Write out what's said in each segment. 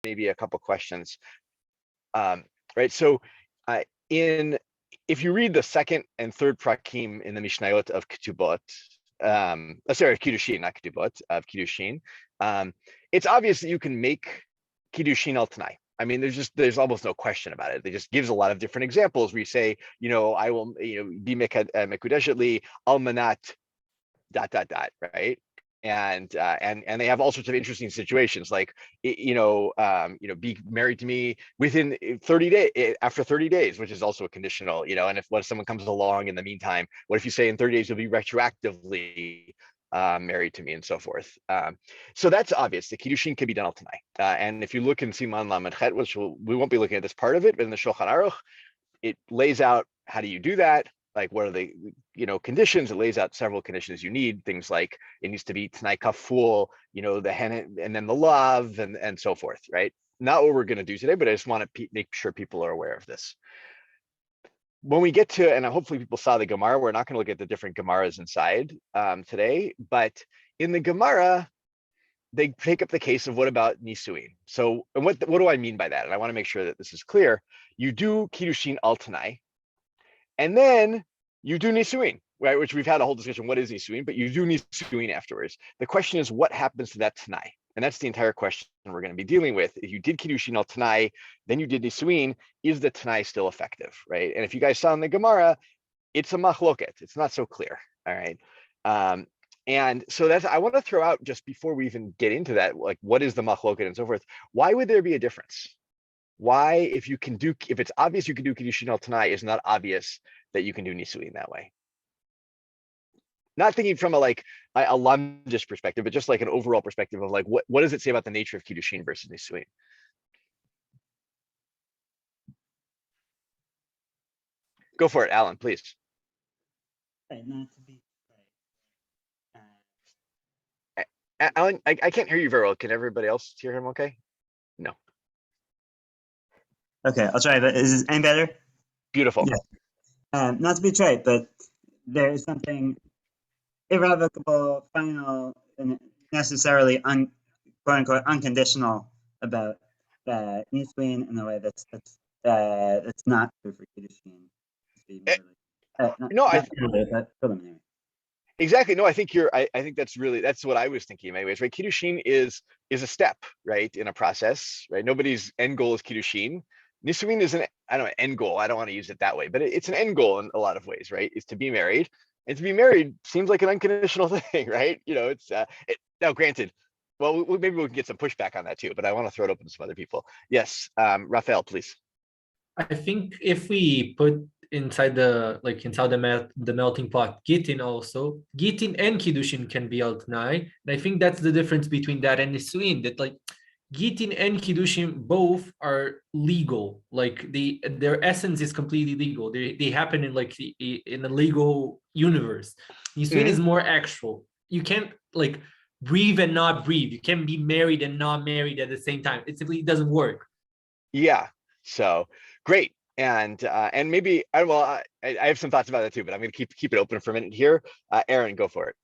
maybe a couple questions. Right. So if you read the second and third prakim in the Mishnayot of Ketubot, sorry, Kiddushin, not Ketubot, of Kiddushin, it's obvious that you can make Kiddushin al Tanai. I mean, there's almost no question about it. They just gives a lot of different examples where you say, I will, be mekudeshetli al manat right? And they have all sorts of interesting situations, like be married to me within 30 days, after 30 days, which is also a conditional, and if someone comes along in the meantime, what if you say in 30 days you'll be retroactively married to me, and so forth. So that's obvious. The kiddushin can be done al tanai, and if you look in Siman Lamed Chet, which we won't be looking at this part of it, but in the Shulchan Aruch, it lays out how do you do that. Like, what are the conditions? It lays out several conditions you need. Things like it needs to be Tanai Kaful, the hen and then the love and so forth, right? Not what we're going to do today, but I just want to make sure people are aware of this. When we get to, and hopefully people saw the Gemara, we're not going to look at the different Gemaras inside today, but in the Gemara, they take up the case of what about Nisuin. So, and what do I mean by that? And I want to make sure that this is clear. You do Kiddushin al Tanai, and then you do Nisuin, right? Which we've had a whole discussion, what is Nisuin, but you do Nisuin afterwards. The question is, what happens to that Tanai? And that's the entire question we're going to be dealing with. If you did Kiddushin al Tanai, then you did Nisuin, is the Tanai still effective, right? And if you guys saw in the Gemara, it's a machloket. It's not so clear, all right? And so I want to throw out, just before we even get into that, like, what is the machloket and so forth? Why would there be a difference? Why, if it's obvious you can do Kiddushin al Tanai, is not obvious that you can do Nisuin that way? Not thinking from a lamdish perspective, but just like an overall perspective of like, what does it say about the nature of Kiddushin versus Nisuin? Go for it, Alan, please. Right, not to be Alan, I can't hear you very well. Can everybody else hear him okay? No. Okay, I'll try, but is this any better? Beautiful. Yeah. Not to be trite, but there is something irrevocable, final, and necessarily quote unquote unconditional about Nisuin in a way that's not true for Kiddushin. But preliminary. Exactly. No, I think I think that's what I was thinking anyways, right? Kiddushin is a step, right, in a process, right? Nobody's end goal is Kiddushin. Nisuin is an end goal. I don't want to use it that way, but it's an end goal in a lot of ways, right? Is to be married. And to be married seems like an unconditional thing, right? It's now granted, well, maybe we can get some pushback on that too, but I want to throw it open to some other people. Yes, Raphael, please. I think if we put inside the melting pot Gittin also, Gittin and Kiddushin can be al Tanai. And I think that's the difference between that and Nisuin, that like Gittin and Kiddushin both are legal. Like their essence is completely legal. They happen in a legal universe. Nisuin is more actual. You can't like breathe and not breathe. You can't be married and not married at the same time. It simply doesn't work. Yeah. So great. And maybe I have some thoughts about that too, but I'm going to keep it open for a minute here. Aaron, go for it.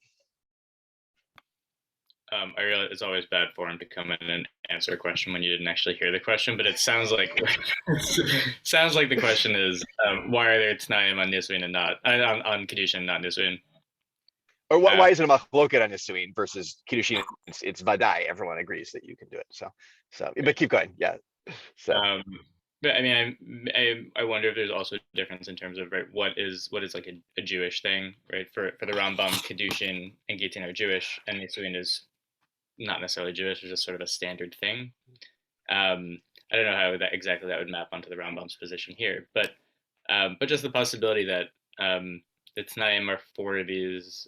I realize it's always bad form to come in and answer a question when you didn't actually hear the question, but it sounds like the question is why are there Tanaim on Nisuin and not on Kiddushin and not Nisuin? Or why isn't it a machloket on Nisuin versus Kiddushin? It's vadai. Everyone agrees that you can do it. So but keep going. Yeah. So. But I mean, I wonder if there's also a difference in terms of, right, what is like a Jewish thing, right? For the Rambam, Kiddushin and Gittin are Jewish, and Nisuin is not necessarily Jewish. It's just sort of a standard thing. I don't know how that would map onto the Rambam's position here, but just the possibility that the Tanaim are for these,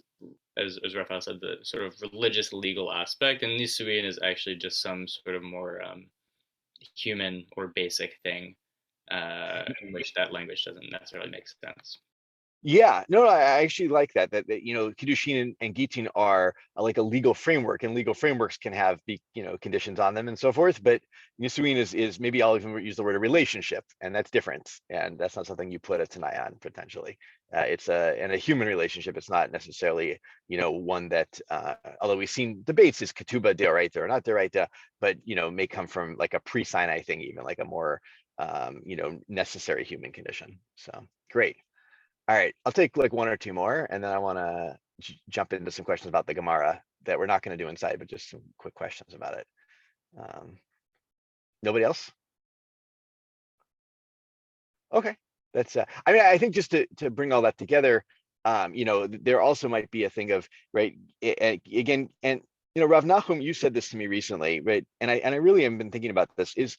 as Raphael said, the sort of religious legal aspect, and Nisuin is actually just some sort of more human or basic thing in which that language doesn't necessarily make sense. Yeah, no, I actually like that you know, Kiddushin and Gittin are like a legal framework, and legal frameworks can have you know, conditions on them and so forth. But Nisuin is maybe I'll even use the word a relationship, and that's different, and that's not something you put a Tanai on potentially. It's a human relationship. It's not necessarily, you know, one that although we've seen debates, is Ketuba deoraita or not deoraita, but you know, may come from like a pre-Sinai thing, even like a more you know, necessary human condition. So great. All right, I'll take like one or two more, and then I want to jump into some questions about the Gemara that we're not going to do inside, but just some quick questions about it. Nobody else? Okay, that's. I mean, I think just to bring all that together, you know, there also might be a thing of right again, and you know, Rav Nachum, you said this to me recently, right? And I really have been thinking about this. Is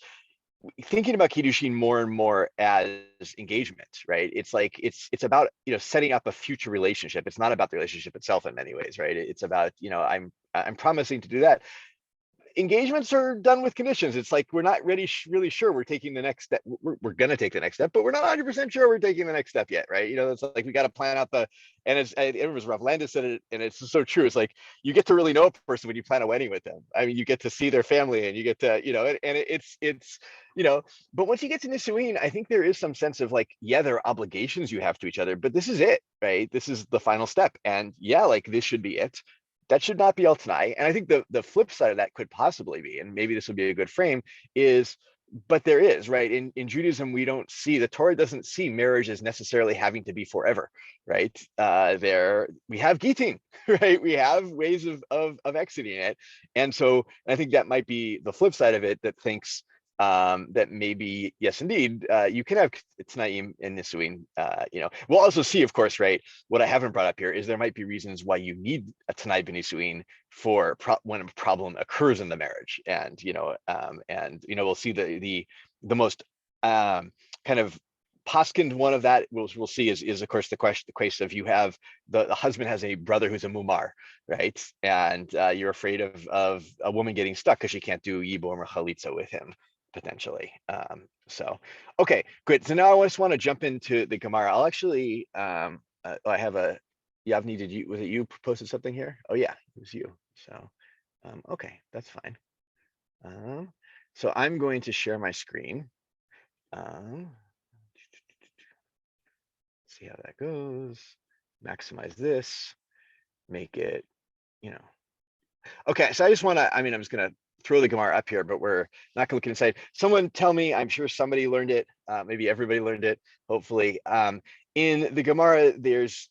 thinking about Kiddushin more and more as engagement, right? It's like it's about, you know, setting up a future relationship. It's not about the relationship itself in many ways, right? It's about, you know, I'm promising to do that. Engagements are done with conditions. It's like we're not really sure we're taking the next step. We're going to take the next step, but we're not 100% sure we're taking the next step yet, right? You know, it's like we got to plan out and it was Rav Landis said it, and it's so true. It's like you get to really know a person when you plan a wedding with them. I mean, you get to see their family, and you get to, you know, and it's you know, but once you get to Nisuin, I think there is some sense of like, yeah, there are obligations you have to each other, but this is it, right? This is the final step, and yeah, like this should be it. That should not be all tonight. And I think the flip side of that could possibly be, and maybe this would be a good frame, is, but there is, right? In Judaism, we don't see, the Torah doesn't see marriage as necessarily having to be forever, right? We have Gittin, right? We have ways of exiting it. And so I think that might be the flip side of it, that thinks that maybe, yes, indeed, you can have Tanaim and Nisuin. You know, we'll also see, of course, right? What I haven't brought up here is there might be reasons why you need a Tanai b'Nisuin for when a problem occurs in the marriage, and you know, we'll see the most kind of Paskind one of that we'll see is of course the case of you have the husband has a brother who's a mumar, right? And you're afraid of a woman getting stuck because she can't do yibum or chalitza with him potentially. So okay, good. So now I just want to jump into the Gemara. I'll actually I have a Yavni, was it you posted something here? Oh yeah, it was you. So okay, that's fine. So I'm going to share my screen. See how that goes. Maximize this, make it, you know. Okay, so I just want to, I mean, I'm just going to throw the Gemara up here, but we're not going to look inside. Someone tell me, I'm sure somebody learned it. Maybe everybody learned it, hopefully. In the Gemara, there's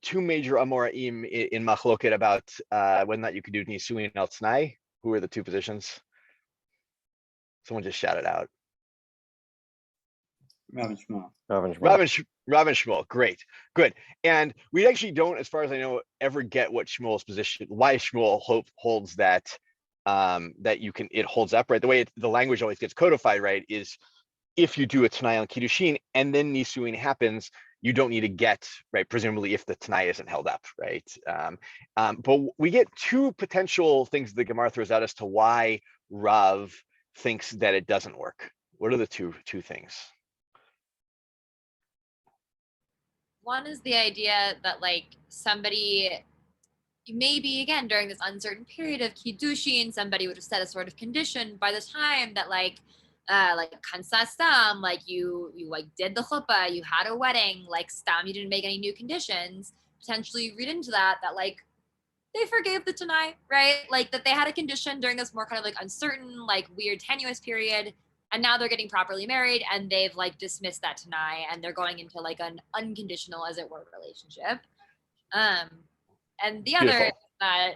two major Amoraim in Machloket about whether or not you could do Nisuin and Tnai. Who are the two positions? Someone just shout it out. Rav and Shmuel. Rav and Shmuel, great, good. And we actually don't, as far as I know, ever get what Shmuel's position, why Shmuel holds that that you can, it holds up, right? The way the language always gets codified, right, is if you do a Tanai on Kiddushin and then Nisuin happens, you don't need to get, right, presumably if the Tanai isn't held up, right? But we get two potential things the Gemara throws out as to why Rav thinks that it doesn't work. What are the two things? One is the idea that like somebody, maybe again during this uncertain period of Kiddushin, somebody would have set a sort of condition by the time that like Kansa Stam, like you like did the chuppah, you had a wedding, like Stam, you didn't make any new conditions. Potentially read into that like they forgave the Tanai, right? Like that they had a condition during this more kind of like uncertain, like weird, tenuous period. And now they're getting properly married and they've like dismissed that Tanai and they're going into like an unconditional, as it were, relationship. And the other is that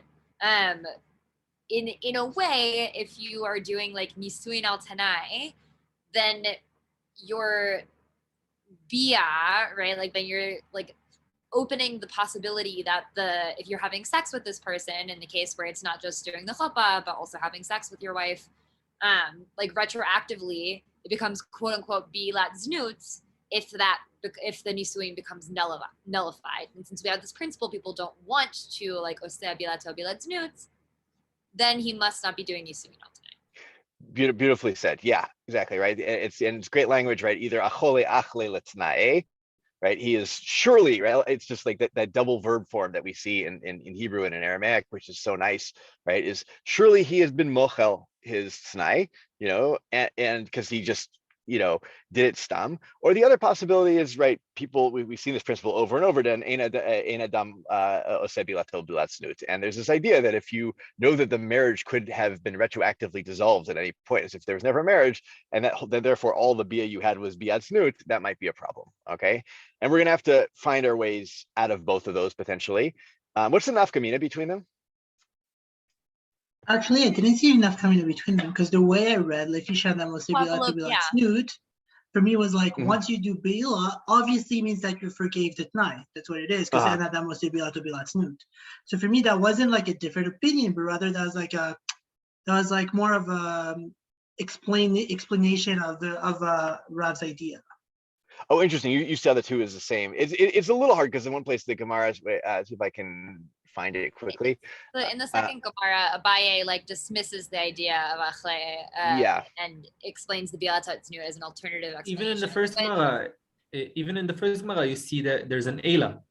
in a way, if you are doing like Nisuin al Tanai, then you're via, right? Like then you're like opening the possibility that if you're having sex with this person, in the case where it's not just during the chuppah, but also having sex with your wife, like retroactively, it becomes quote unquote bilat znut if the nisuin becomes nullified. And since we have this principle, people don't want to like oseh bilato bilat znut, then he must not be doing nisuin all time. Beautifully said. Yeah, exactly right. It's great language, right? Either achole achle letnae, right? He is surely, right? It's just like that double verb form that we see in Hebrew and in Aramaic, which is so nice, right? Is surely he has been mochel his snai, and because he just, did it stam. Or the other possibility is, right, people, we've seen this principle over and over again, and there's this idea that if you know that the marriage could have been retroactively dissolved at any point, as if there was never a marriage, and that therefore all the bia you had was biat snut, that might be a problem, okay? And we're gonna have to find our ways out of both of those potentially. What's the nafkamina between them? Actually, I didn't see enough coming in between them, because the way I read Yeah. snoot, for me was like, Mhm. once you do Bila, obviously means that you forgave the Tnai. That's what it is, because snoot. So for me, that wasn't like a different opinion, but rather that was like more of a explanation of Rav's idea. Oh, interesting. You saw the two is the same. It's a little hard because in one place the Gemara, see if I can find it quickly. So in the second Gemara, Abaye like dismisses the idea of Achle Yeah. and explains the Bilat Tznu as an alternative explanation. Even in the first Gemara, you see that there's an Ela.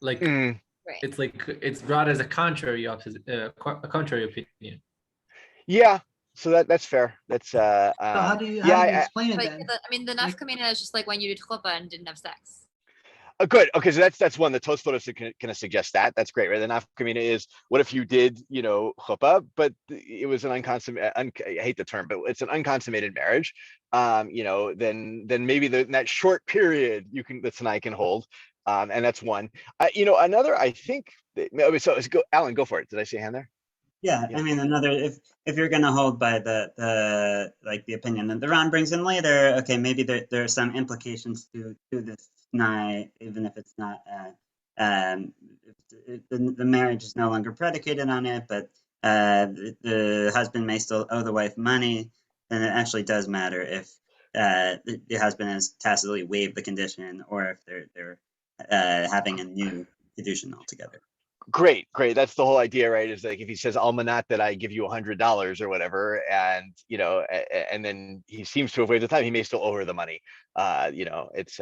Like Mm, Right. it's like it's brought as a contrary opinion. yeah. So that's fair. That's So how do you explain it But then? the nafkamina is just like when you did chuppah and didn't have sex. good. Okay, so that's one. The Tosfotos can suggest that. That's great, right? The nafkamina is, what if you did, chuppah, but it was an unconsummated. I hate the term, but it's an unconsummated marriage. Then maybe that short period the Tanai can hold, and that's one. Another, I think. So Alan, go for it. Did I see a hand there? Yeah, I mean, another, if you're gonna hold by the opinion that the Ron brings in later, okay, maybe there are some implications to this Tanai, even if it's not the marriage is no longer predicated on it, but the husband may still owe the wife money, then it actually does matter if the husband has tacitly waived the condition, or if they're having a new kedushin altogether. Great. That's the whole idea, right? Is like if he says almanat that I give you $100 or whatever, and and then he seems to have waived the time, he may still owe her the money. It's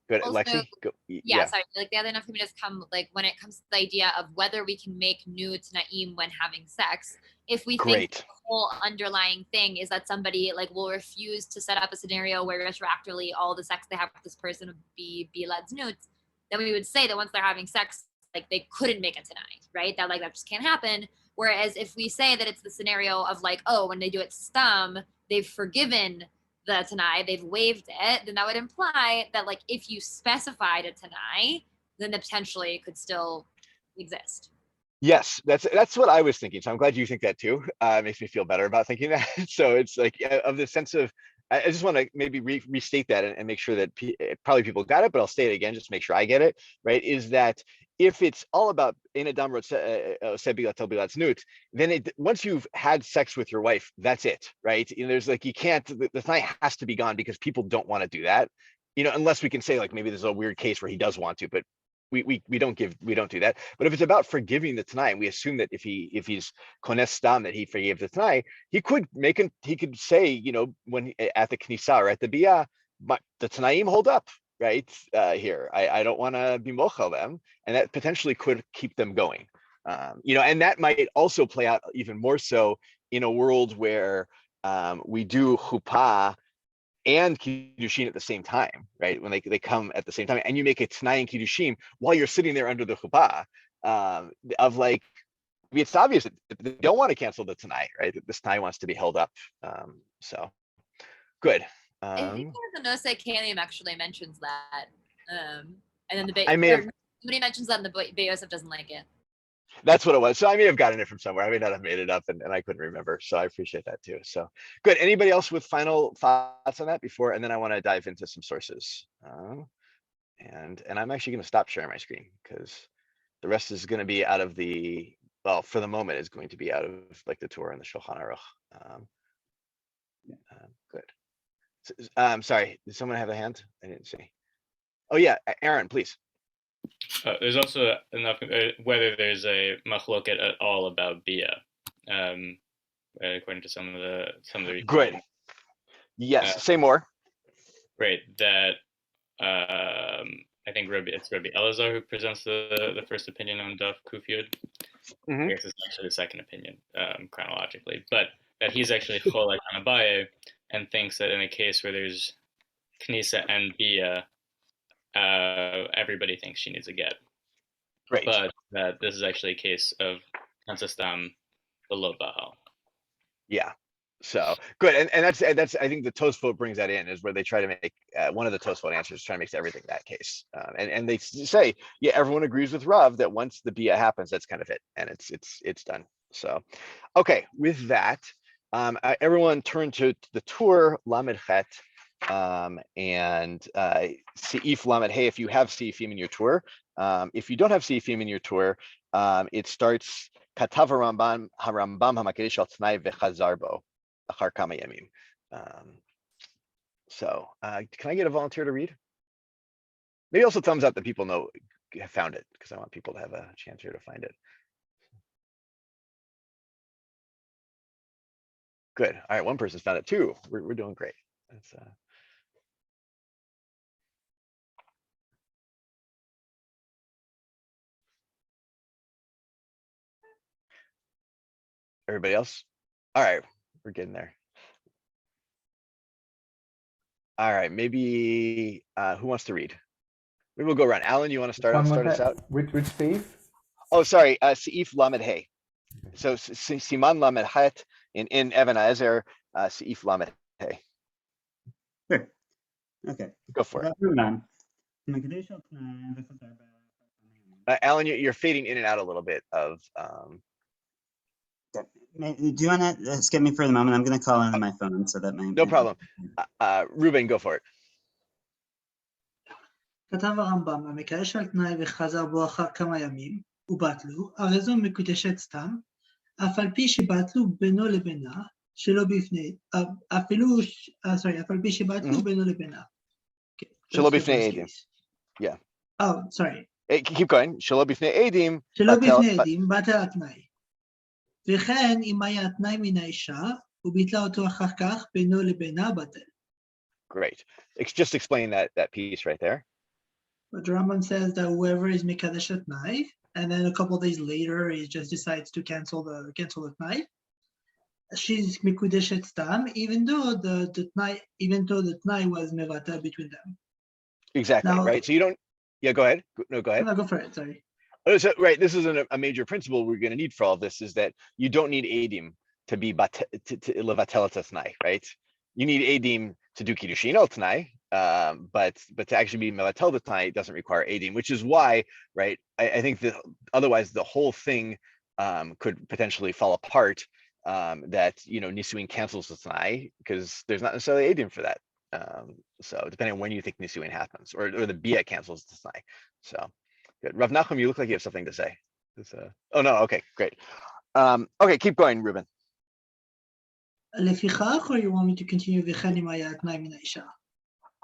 good. Also, Lexi, go, yeah, sorry. Like the other nafkaminas come like when it comes to the idea of whether we can make nu t'naim when having sex. If we think the whole underlying thing is that somebody like will refuse to set up a scenario where retroactively all the sex they have with this person would be bilad znut, then we would say that once they're having sex, like they couldn't make it tonight, right? That just can't happen. Whereas if we say that it's the scenario of like, oh, when they do it stum, they've forgiven the tanai, they've waived it, then that would imply that like if you specified a tanai, then the potentially could still exist. Yes, that's what I was thinking. So I'm glad you think that too. It makes me feel better about thinking that. So it's like of the sense of, I just want to maybe restate that and make sure that probably people got it, but I'll state it again just to make sure I get it, right? Is that if it's all about then once you've had sex with your wife, that's it, right? There's like, you can't, the night has to be gone because people don't want to do that, unless we can say like maybe there's a weird case where he does want to, but we don't do that. But if it's about forgiving the Tanai, we assume that if he's kones stam, that he forgave the Tanai, he could say, when at the Knisa or at the Bia, but the Tanaim hold up, right? Here, I don't want to be mochel them, and that potentially could keep them going. And that might also play out even more so in a world where we do chuppah and kiddushin at the same time, right? When they come at the same time, and you make a t'nai and kiddushin while you're sitting there under the chuppah, of like, it's obvious that they don't want to cancel the t'nai, right? This t'nai wants to be held up. So good. I think the Nose Kalim actually mentions that, and then somebody mentions that, and the Beyosef doesn't like it. That's what it was. So I may have gotten it from somewhere. I may not have made it up, and I couldn't remember. So I appreciate that too. So good. Anybody else with final thoughts on that before? And then I want to dive into some sources. And I'm actually going to stop sharing my screen because the rest is going to be out of the, well, for the moment is going to be out of like the Torah and the Shulchan Aruch. Good. Sorry, did someone have a hand? I didn't see. Oh yeah, Aaron, please. There's also enough whether there's a machloket at all about bia, according to some of the Good. Yes. Say more. Right. That I think it's Rabbi Elazar who presents the first opinion on Daf Kufyud. I guess it's actually the second opinion chronologically, but that he's actually Cholek on Abaye and thinks that in a case where there's Knisa and Bia, everybody thinks she needs a get. Great. But that this is actually a case of Kansastam below Bahal. Yeah. So good, and that's I think the Tosfot brings that in, is where they try to make one of the Tosfot answers try to make everything that case, and they say, yeah, everyone agrees with Rav that once the bia happens, that's kind of it, and it's done. So, okay, with that, everyone turn to the tour Lamed Chet, and Seif Lamed Hey if you have Seifim in your tour. If you don't have Seifim in your tour, it starts Katav Harambam Hamakedesh al Tnai v'Chazar bo. So can I get a volunteer to read? Maybe also thumbs up that people know have found it, because I want people to have a chance here to find it. Good. All right, one person's found it too. We're doing great. That's everybody else. All right, we're getting there. All right, maybe who wants to read? Maybe we'll go around. Alan, you want to start us out? Which Seif? Oh, sorry, Seif Lamed Hey. So Siman Lamed Het in Evan HaEzer, Seif Lamed Hey. Sure. Okay. Go for it. Ruben. Alan, you're fading in and out a little bit of. Do you want to skip me for the moment? I'm going to call in on my phone so that my. No problem. Ruben, go for it. כתב הרמב"ם, המקדש על תנאי וחזר בו אחר כמה ימים, ובטלו, הרי זו מקודשת סתם, אף על פי שבטלו בינו לבינה, שלא בפני, אף על פי שבטלו בינו לבינה. שלא בפני עדים. Yeah. Oh, sorry. Keep going. שלא בפני עדים. שלא בפני עדים, בטל התנאי. וכן, אם היה התנאי מן האישה, וביטלה אותו אחר כך בינו לבינה בטל. Great. Just explain that piece right there. But the Rambam says that whoever is Mekadesh at night, and then a couple of days later, he just decides to cancel the night. She's Mekudeshet Stam, even though the Tnai was Mevata between them. Exactly, now, right? So you don't, yeah, go ahead. No, go ahead. No, go for it, sorry. So, right, this is a major principle we're going to need for all of this, is that you don't need Adim to be Levatel Tnai, right? You need Adim to do Kiddushin al Tnai, but to actually be Mevatel the Tnai, it doesn't require Adim, which is why, right, I think that otherwise the whole thing could potentially fall apart, that, Nisuin cancels the Tnai, because there's not necessarily Adim for that. So depending on when you think Nisuin happens, or the Bia cancels the Tnai. So good. Rav Nachum, you look like you have something to say. Oh no, okay, great. Okay, keep going, Ruben. לפיכך, or you want me to continue וכן אם היה התנאי מן האישה?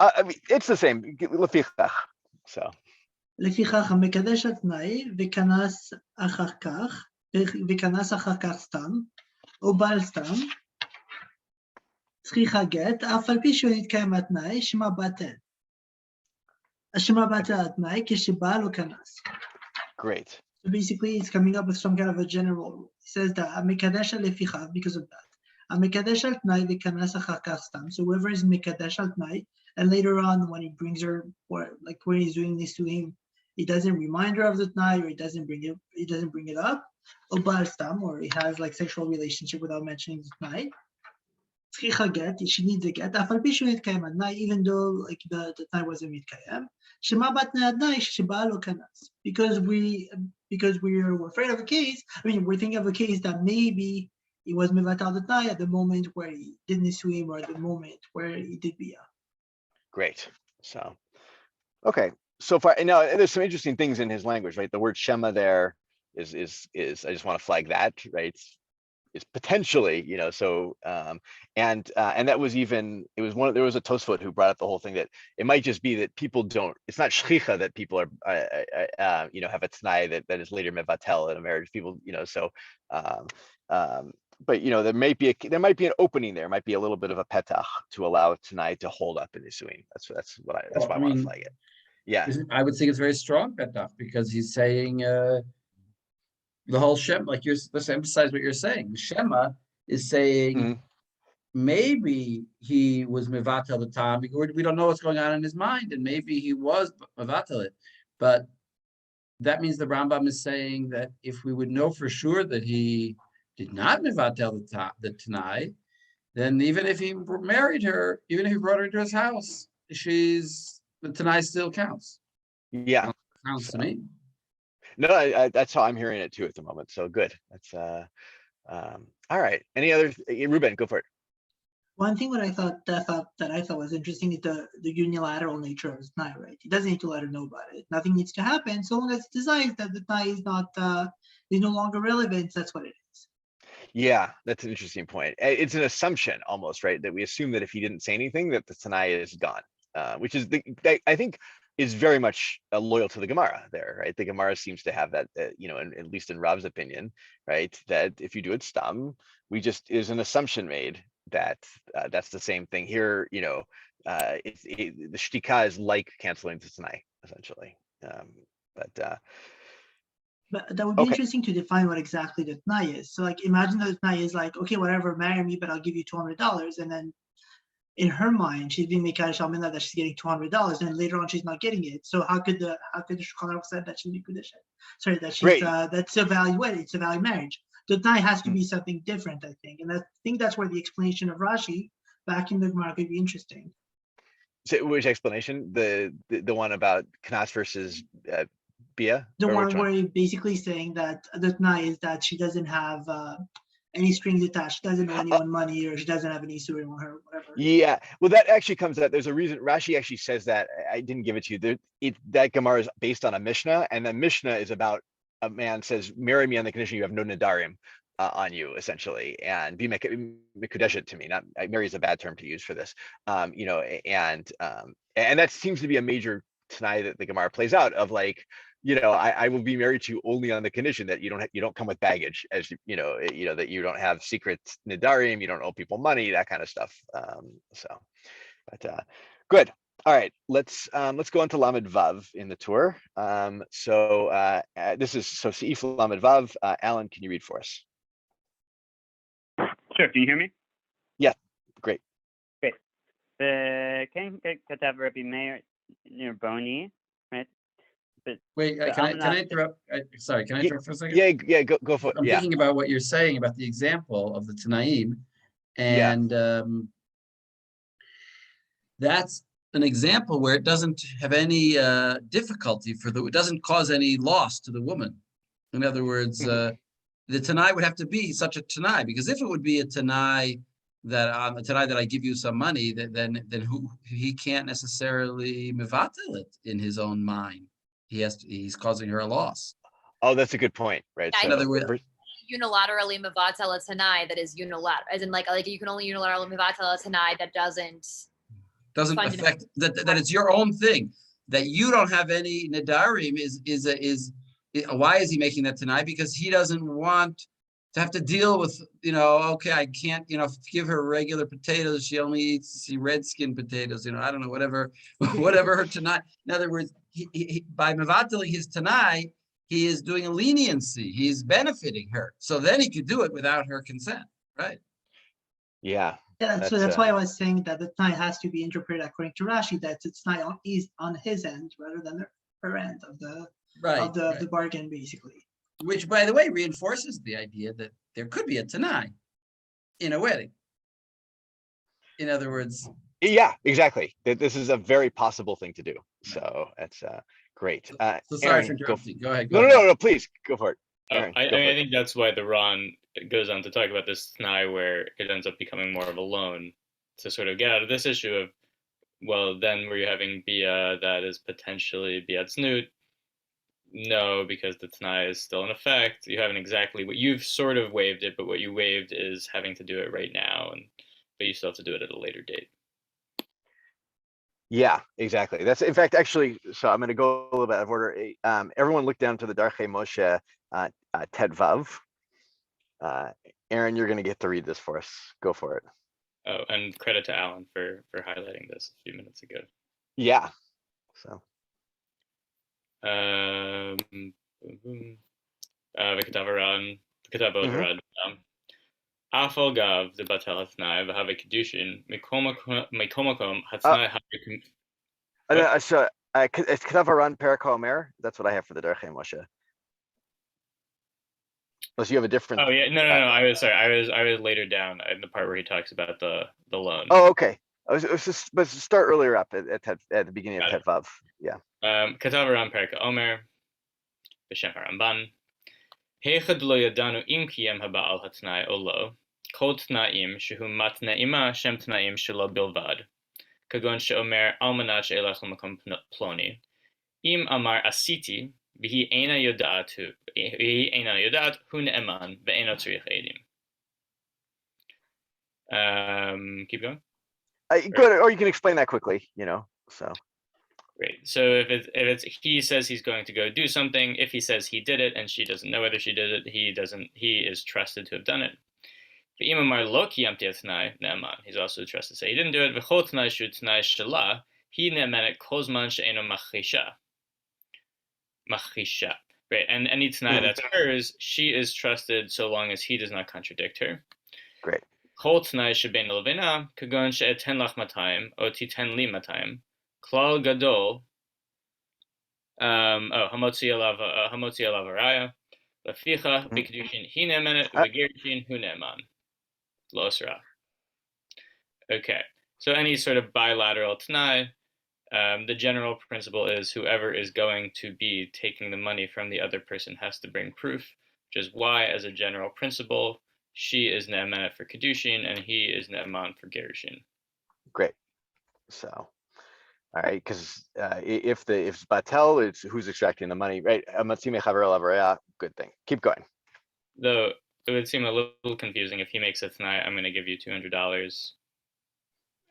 I mean, it's the same. לפיכך. So. לפיכך, המקדש התנאי וכנס אחר כך סתם, או בעל סתם, צריכה גט, אף על פי שהוא נתקיים התנאי, שמה בטל. השמה בטל התנאי כשבעל או כנס. Great. So basically, it's coming up with some kind of a general rule. It says that המקדש לפיכך, because of that. המקדש על תנאי וכנס אחר כך סתם. So whoever is מקדש על תנאי, and later on when he brings her, or like when he's doing this to him, he doesn't remind her of the tnai, or he doesn't bring it up, or בעל סתם, or he has like sexual relationship without mentioning the tnai. צריכה גט, she needs a get, אף על פי שהוא נתקיים התנאי, even though like the tnai wasn't מתקיים. שמה בתנאי התנאי שבעל לא כנס. Because we're afraid of a case, we're thinking of a case that maybe he was mevatal the tnai at the moment where he did nisuim, or at the moment where he did bia. Great. So, okay. So far, and now there's some interesting things in his language, right? The word shema there is I just want to flag that, right? Is potentially, so and that was even, it was there was a Tosfot who brought up the whole thing that it might just be that people don't, it's not shchicha that people are have a tnai that is later mevatel in a marriage. People, so but there might be an opening there, might be a little bit of a petach to allow tonight to hold up in Nisuin. That's why I want to flag it. Yeah. I would think it's very strong petach because he's saying the whole Shem, like let's emphasize what you're saying. Shema is saying maybe he was mevatel the time because we don't know what's going on in his mind, and maybe he was mevatel it, but that means the Rambam is saying that if we would know for sure that he did not mevatel the Tanai, then even if he married her, even if he brought her into his house, the Tanai still counts. Yeah. Sounds to me. No, that's how I'm hearing it too at the moment. So good. That's all right. Any other, Ruben, go for it. One thing that I thought was interesting is the unilateral nature of his Tanai, right? He doesn't need to let her know about it. Nothing needs to happen so long as he decides that the Tanai is no longer relevant. That's what it is. Yeah, that's an interesting point. It's an assumption almost, right? That we assume that if he didn't say anything, that the Tanai is gone, which is I think is very much loyal to the Gemara there, right? The Gemara seems to have that, at least in Rav's opinion, right? That if you do it stam, is an assumption made that that's the same thing here. The shtika is like canceling the Tanai essentially, but that would be okay. interesting to define what exactly the Tanai is. So like imagine that the Tanai is like, okay, whatever, marry me, but I'll give you $200, and then in her mind, she's being Mekadosh Almina that she's getting $200, and later on she's not getting it. So how could the Shulchan Aruch say that she's Mekudesh? Sorry, that she's that's a value wedding, it's a value marriage. The Tanai has to be something different, I think, and I think that's where the explanation of Rashi back in the Gemara could be interesting. So which explanation? The one about Knas versus Bia? The one where you're basically saying that the Tanai is that she doesn't have any strings attached, doesn't owe anyone money, or she doesn't have any suing on her, whatever. Yeah, well, that actually comes out. There's a reason Rashi actually says that. I didn't give it to you. That Gemara is based on a Mishnah, and the Mishnah is about a man says, "Marry me on the condition you have no nadarim on you," essentially, and be mekudeshet to me. Not marry is a bad term to use for this, and that seems to be a major Tanai that the Gemara plays out of like. I will be married to you only on the condition that you don't come with baggage, as that you don't have secret nidarim, you don't owe people money, that kind of stuff. Good. All right, let's go on to Lamed Vav in the tour. This is Seif Lamed Vav. Alan, can you read for us? Sure. Can you hear me? Yeah. Great. Great. Can Katav Rabbi Meir Boni, right? Wait, can I interrupt? Sorry, can I interrupt for a second? Yeah, go for it. I'm thinking about what you're saying about the example of the Tanaim, and that's an example where it doesn't have any difficulty it doesn't cause any loss to the woman. In other words, the Tanai would have to be such a Tanai, because if it would be a Tanai that I give you some money, then he can't necessarily mevatel it in his own mind. He's causing her a loss. Oh, that's a good point, right? Yeah, so in other words, unilaterally mevatel a Tanai that is unilateral, as in like you can only unilaterally mevatel a Tanai that doesn't affect that it's your own thing, that you don't have any nadarim why is he making that Tanai? Because he doesn't want to have to deal with, okay, I can't, give her regular potatoes. She only eats red skin potatoes, I don't know, whatever her Tanai. In other words, he by mevateling his Tanai, he is doing a leniency. He's benefiting her. So then he could do it without her consent, right? Yeah. Yeah, so that's why I was saying that the Tanai has to be interpreted according to Rashi, that it's Tanai on his end rather than her end of the the bargain, basically. Which, by the way, reinforces the idea that there could be a Tanai in a wedding. In other words. Yeah, exactly. This is a very possible thing to do. So that's great. So sorry for interrupting. Go ahead. No, please go for it. Aaron, I think that's why the Ron goes on to talk about this Tanai where it ends up becoming more of a loan to sort of get out of this issue of, well, then were you having Bia that is potentially Bia Tznout? No, because the Tanai is still in effect. You haven't exactly what you've sort of waived it, but what you waived is having to do it right now, but you still have to do it at a later date. Yeah, exactly. That's in fact actually. So I'm going to go a little bit out of order. Everyone look down to the Darchei Moshe Ted Vav. Aaron, you're gonna get to read this for us. Go for it. Oh, and credit to Alan for highlighting this a few minutes ago. Yeah. So. וכתב עוד Mhm. הרד, אף על גב זה בטל התנאי והווה קידושין, מכל מקום התנאי So, it's Ketav Aran Perek Omer. That's what I have for the Derech Moshe. Unless you have a different. Oh yeah, no. I was sorry. I was later down in the part where he talks about the loan. Oh, okay. It was just, but start earlier up at the beginning of Got it. Tet Vav. Yeah. כתב הר"ן פרק העומר בשם הרמב"ן, היכד לא ידענו אם קיים הבעל התנאי או לא, כל תנאים שהוא מתנה עמה שהם תנאים שלו בלבד, כגון שאומר על מנת שאלך למקום פלוני, אם אמר עשיתי והיא אינה יודעת הוא נאמן ואינו צריך עדים. Keep going. Good. Or you can explain that quickly. So. Great. So if it's he says he's going to go do something, if he says he did it and she doesn't know whether she did it, he is trusted to have done it. He's also trusted to say he didn't do it. Right, and any t'nai that's hers, she is trusted so long as he does not contradict her. Great. Kol t'nai shebein levina, kagon she'eten lach matayim, o titen li matayim, klal gadol, hamotzi alav araya, leficha, b'kedushin hi ne'emenet, v'gerushin hu ne'eman, lo asra. Okay, so any sort of bilateral t'nai, the general principle is whoever is going to be taking the money from the other person has to bring proof, which is why, as a general principle, she is ne'emanet for kedushin and he is ne'eman for gerushin. Great. So, all right, because if it's batel, it's who's extracting the money, right? Good thing. Keep going. Though it would seem a little confusing if he makes it tonight. I'm going to give you $200,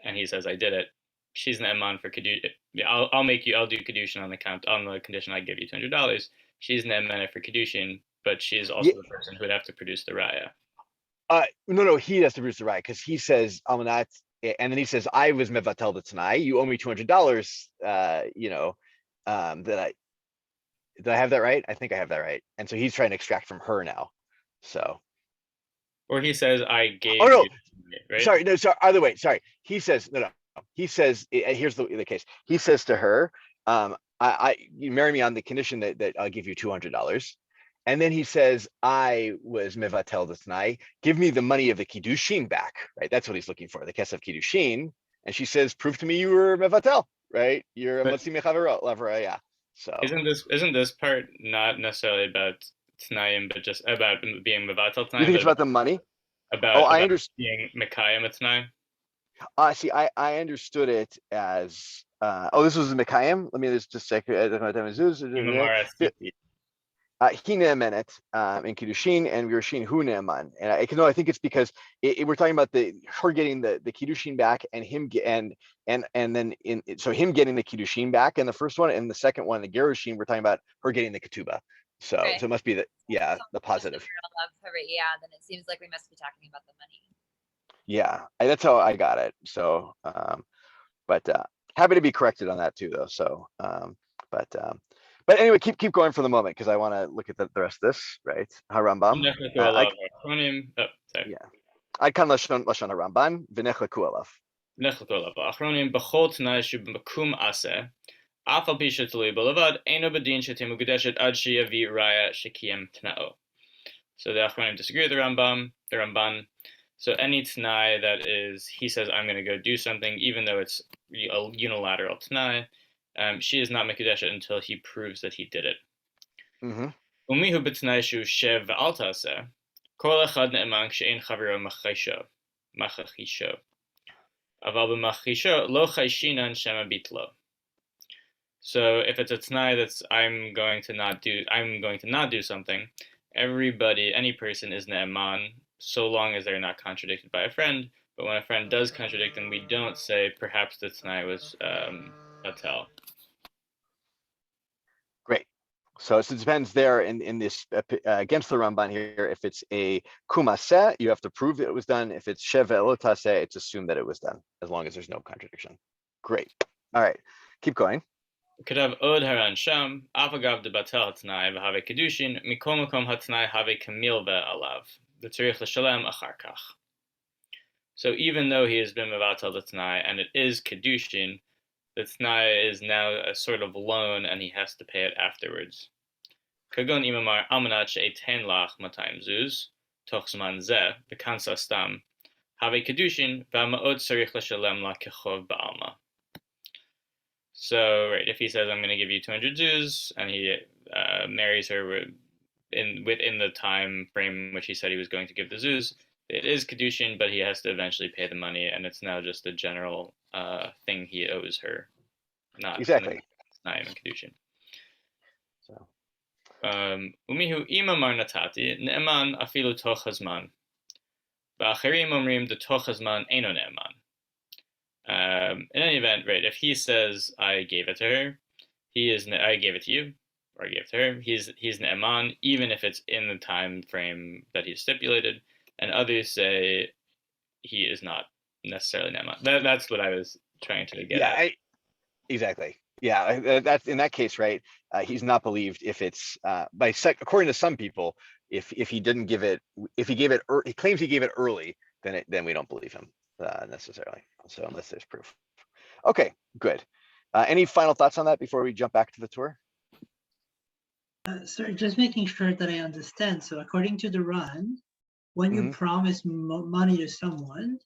and he says I did it. She's ne'eman for kedushin. I'll do kedushin on the condition I give you $200. She's ne'emanet for kedushin, but she is also the person who would have to produce the raya. No, he has to produce the raya because he says almanat, and then he says I was mevatel the tanai. You owe me $200. Did I have that right? I think I have that right. And so he's trying to extract from her now. So. Or he says I gave. Oh no, you, right? Sorry. Either way, sorry. He says no. He says, here's the case. He says to her, you marry me on the condition that I'll give you $200. And then he says, I was mevatel the t'nai. Give me the money of the kiddushin back, right? That's what he's looking for, the kesef kiddushin. And she says, prove to me you were mevatel, right? You're a motzi mechavero lavraya. So isn't this part not necessarily about t'naim, but just about being mevatel t'nai? You think it's about the money? I understand being mekayim t'nai. See, I understood it as this was Mekayim. Let me just check. Hine menet in Kiddushin and Gerushin hu ne'eman. And I think it's because we're talking about her getting the Kiddushin back and him and then so him getting the Kiddushin back in the first one, and the second one, the Gerushin, we're talking about her getting the ketubah. So it must be the positive. Yeah, then it seems like we must be talking about the money. Yeah, that's how I got it. So, but happy to be corrected on that too, though. So, but anyway, keep going for the moment because I want to look at the rest of this, right? Harambam. I can lashon Haramban v'nechlaku alav. Nechlaku alav. Achronim b'chol t'nai sheb'makum aseh. Af al pi shetului b'levad eino b'din shetim mukudeshet ad sheyavi raya shekiyem t'nao. So the Achronim disagree with the Ramban. So any t'nai that is, he says, I'm going to go do something, even though it's a unilateral t'nai, she is not mekudeshet until he proves that he did it. Umihu b't'nai shu shev v'al taseh, kol echad ne'eman k'she'en chaviro machisho. Aval b'machisho lo chayshinan shema bitlo. So if it's a t'nai that's I'm going to not do something, any person is ne'eman, so long as they're not contradicted by a friend. But when a friend does contradict them, we don't say perhaps the t'nai was batel. Great. So it depends there in this against the Ramban here. If it's a kumase, you have to prove that it was done. If it's sheva elotase, it's assumed that it was done, as long as there's no contradiction. Great. All right, keep going. כתב עוד הר"ן שם, אף אגב דבטל התנאי והווה קידושין, מכל מקום התנאי הווה כמילווה עליו, וצריך לשלם אחר כך. So even though he has been mevatel the Tanai and it is Kedushin, the Tanai is now a sort of loan and he has to pay it afterwards. Kagon imamar almanat she'eten lach 200 zuz, toch zman zeh, v'kansa stam, have Kedushin, v'ma'od tzarich l'shalem la kechov ba'alma. So, right, if he says, I'm going to give you 200 zuz, and he marries her within the time frame which he said he was going to give the zuz, it is Kedushin, but he has to eventually pay the money, and it's now just a general thing he owes her, not exactly. Not even Kedushin. So, Umihu imamar natati ne'eman afilu toch hazman, v'acherim omrim de toch hazman eno ne'eman. In any event, right, if he says I gave it to her, I gave it to you, or I gave it to her, he's ne'eman, even if it's in the time frame that he's stipulated. And others say he is not necessarily ne'eman. That's what I was trying to get at. Exactly. Yeah, that's in that case, right? He's not believed if it's according to some people, if he didn't give it, if he gave it, he claims he gave it early, then we don't believe him necessarily. So unless there's proof. Okay, good. Any final thoughts on that before we jump back to the tour? Sorry, just making sure that I understand. So according to the Ran, when you promise money to someone,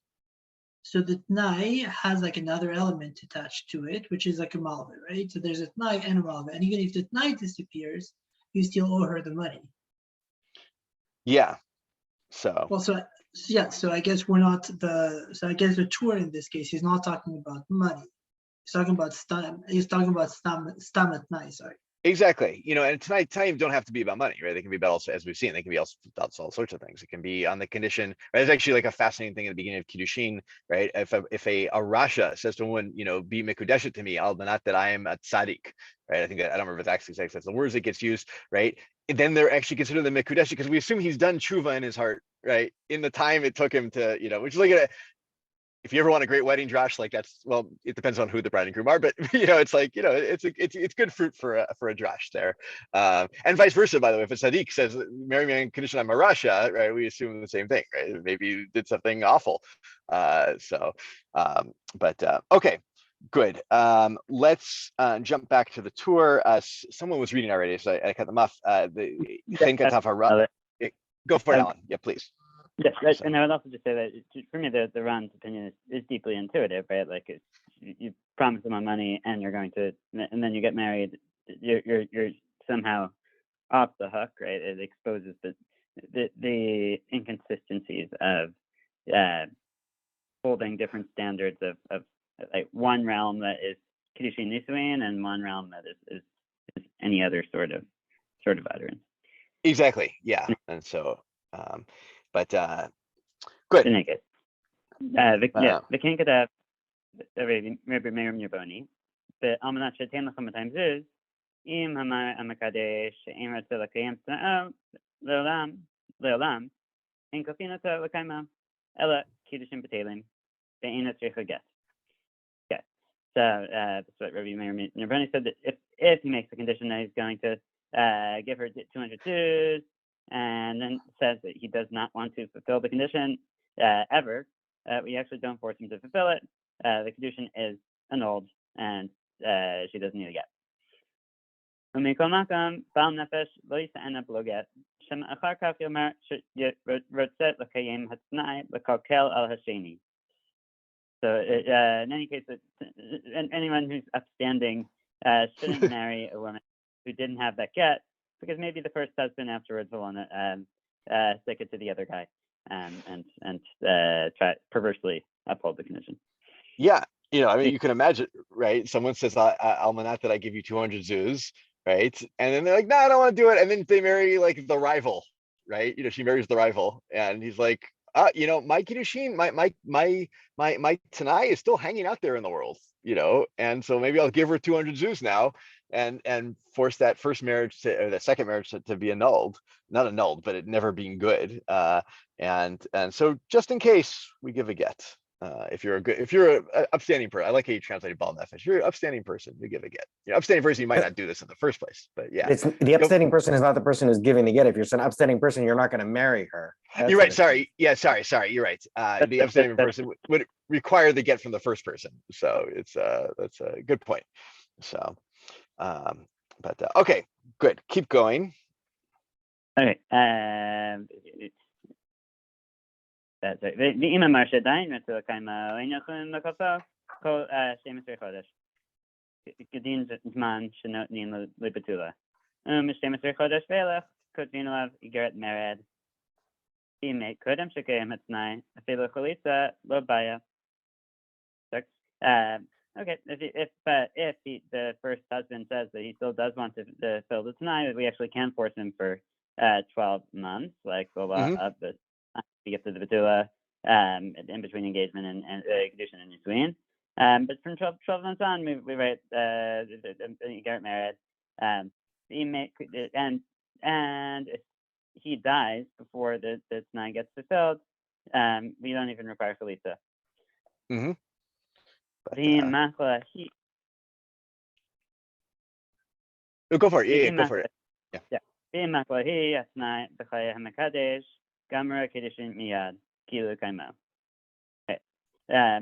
so the Tnai has like another element attached to it, which is like a malva, right? So there's a Tnai and a malva. And even if the Tnai disappears, you still owe her the money. Yeah. So. Well, so I guess we're not so I guess the tour in this case, he's not talking about money. He's talking about stam at Tnai, sorry. Exactly. And tonight don't have to be about money, right? They can be about also, as we've seen, they can be also about all sorts of things. It can be on the condition, right? It's actually like a fascinating thing at the beginning of Kiddushin, right? If a Rasha says to a woman, be Mekudeshet to me, not that I am a tzaddik, right? I think that, I don't remember if that's exactly the words that gets used, right? And then they're actually considered the Mekudeshet because we assume he's done tshuva in his heart, right? In the time it took him to, which is like if you ever want a great wedding drash, like that's, well, it depends on who the bride and groom are, but it's like, it's good fruit for a drash there. And vice versa, by the way, if a Sadiq says, marry me on condition I'm a Rasha, right? We assume the same thing, right? Maybe you did something awful. Okay, good. Let's jump back to the tour. Someone was reading already, so I cut them off. Go for it, Alan. Yeah, please. Yes, and I would also just say that for me, the Ron's opinion is deeply intuitive, right? Like you promise someone money, and and then you get married. You're somehow off the hook, right? It exposes the inconsistencies of holding different standards of like one realm that is Kiddushin Nisuin and one realm that is any other sort of utterance. Exactly. Yeah, and so. But good. וכן כתב, רבי מאיר מירבוני, באלמנת שתן לכם 200 זוז, אם המקדש שאין רוצה לקיים תנאו לעולם, אין כופין אותו לקיימה, אלא קידושים בטלים, ואין צריך לגט. So that's what Rabbi Meir Mirboni said, that if he makes the condition that he's going to give her 200 zuz, and then says that he does not want to fulfill the condition ever, we actually don't force him to fulfill it. The condition is annulled, and she doesn't need a get. ומכל מקום, בעל נפש לא יסענה בלא גט, שאחר כך יאמר שרוצה לקיים התנאי לקלקל על השני. So in any case, anyone who's upstanding shouldn't marry a woman who didn't have that get, because maybe the first husband afterwards will want to stick it to the other guy and try perversely uphold the condition. Yeah, you can imagine, right? Someone says, "Almanat, that I give you 200 zuz," right? And then they're like, "No, I don't want to do it." And then they marry like the rival, right? She marries the rival, and he's like, my kiddushin, my tanai is still hanging out there in the world, and so maybe I'll give her 200 zuz now, and force that first marriage or the second marriage to be annulled, not annulled, but it never being good. And so just in case, we give a get. If you're a upstanding person, I like how you translated bal nefesh. If you're an upstanding person, you give a get. Upstanding person, you might not do this in the first place, but yeah. It's the upstanding person is not the person who's giving the get. If you're an upstanding person, you're not going to marry her. You're right. Sorry. Yeah. Sorry. You're right. The upstanding person would require the get from the first person. So that's a good point. So, but okay, good. Keep going. Okay. That's right. ואם אמר שעדיין רצו לקיים אין יכולים לקופו כל 12 חודש. כדין זמן שנותנים לבתולה. 12 חודש ואילך כותבים עליו איגרת מרד. אם קודם שקיים התנאי, אפילו חליצה לא בעיה. Okay, if the first husband says that he still does want to fill the tonight, we actually can force him for 12 months, like the law of the gift of the betula, in between engagement and kedushin and nisuin. But from 12 months on, we write get married, and if he dies before the tonight gets fulfilled, we don't even require chalitza. Go for it. Yeah, go for it. Yeah.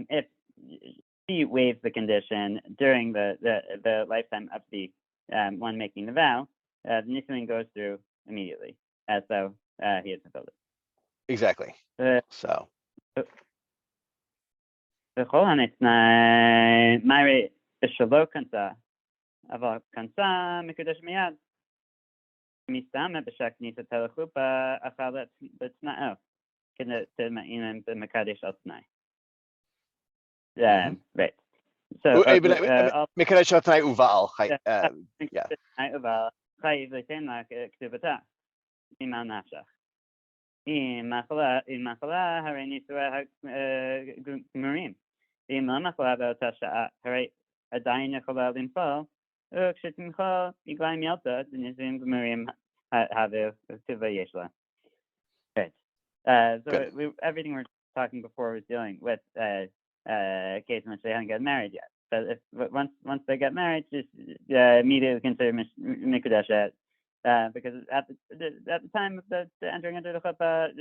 If he waives the condition during the lifetime of the one making the vow, the nisuin goes through immediately, as though he had fulfilled it. Exactly. So. בכל הנתנאי, מהרי שלא כנסה, אבל כנסה מקודש מיד. מסתמה בשכניסתה לחופה, אכלת בתנאו, כדי תמעין במקדש על תנאי. Right. So, מקדש על תנאי ובעל. תנאי ובעל, חייב ליתן לה כתובתה, ממה נפשך. אם מחלה, הרי נישואיה גמורים. ואם לא מחלה באותה שעה, הרי עדיין יכולה לנפול, וכשתמחול בגלל ילדה, נישואים גמורים הכתובה יש לה. Right. So everything we're talking before was dealing with a case in which they haven't got married yet. But once they get married, just immediately consider mikudeshet. Because at the time of the entering into the chuppah,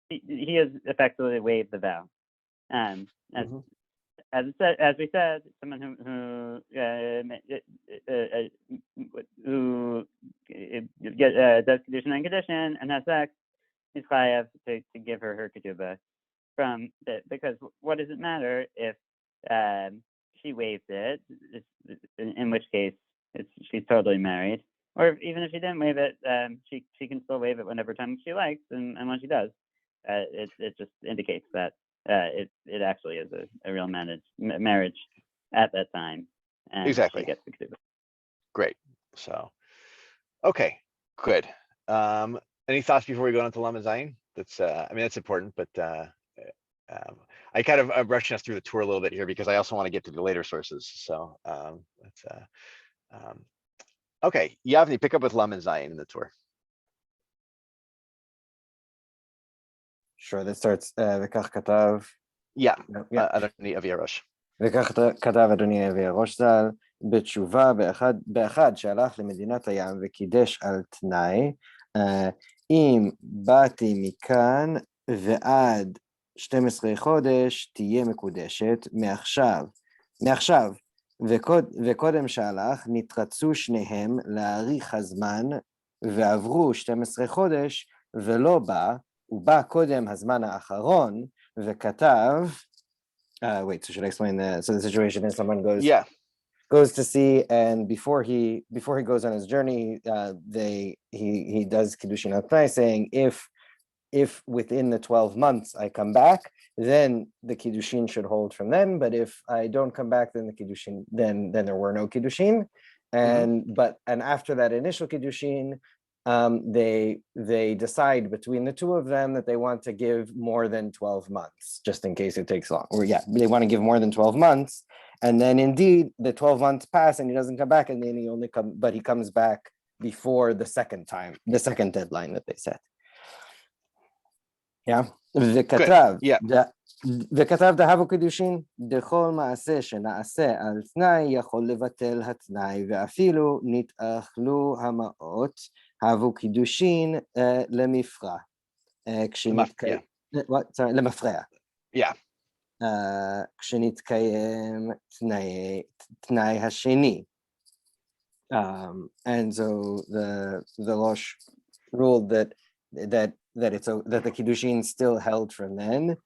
he has effectively waived the vow. As we said, someone who does condition and condition and has sex, he's chayav to give her ketubah because what does it matter if she waives it? In which case she's totally married, or even if she didn't waive it, she can still waive it whenever time she likes, and when she does, it just indicates that it actually is a real marriage at that time. And exactly. She gets the ketubah. Great. So, okay, good. Any thoughts before we go on to Lamed Zayin? That's that's important, but I kind of rushing us through the tour a little bit here because I also want to get to the later sources. So let's. Okay, Yavni, pick up with Lamed Zayin in the tour. Sure, that starts וכך כתב. Yeah, אדוני אבי הראש. וכך כתב אדוני אבי הראש ז"ל, בתשובה באחד שהלך למדינת הים וקידש על תנאי, אם באתי מכאן ועד 12 חודש תהיה מקודשת מעכשיו, וקודם שהלך נתרצו שניהם להאריך הזמן, ועברו 12 חודש ולא בא, הוא בא קודם הזמן האחרון, וכתב, wait, so should I explain the situation is someone goes to sea, and before he goes on his journey, he does kiddushin al tnai, saying if within the 12 months I come back, then the kiddushin should hold from then. But if I don't come back, then the kiddushin then there were no kiddushin, and after that initial kiddushin, they decide between the two of them that they want to give more than 12 months, just in case it takes long. Or yeah, they want to give more than 12 months. And then indeed the 12 months pass and he doesn't come back, and then he comes back before the second deadline that they set. Yeah. וכתב דהבו קידושין דכל מעשה שנעשה על תנאי יכול לבטל התנאי, ואפילו נתאכלו המעות הבו קידושין למפרע. למפרע. כשנתקיים תנאי השני. And so the Rosh ruled that the kiddushin still held from then,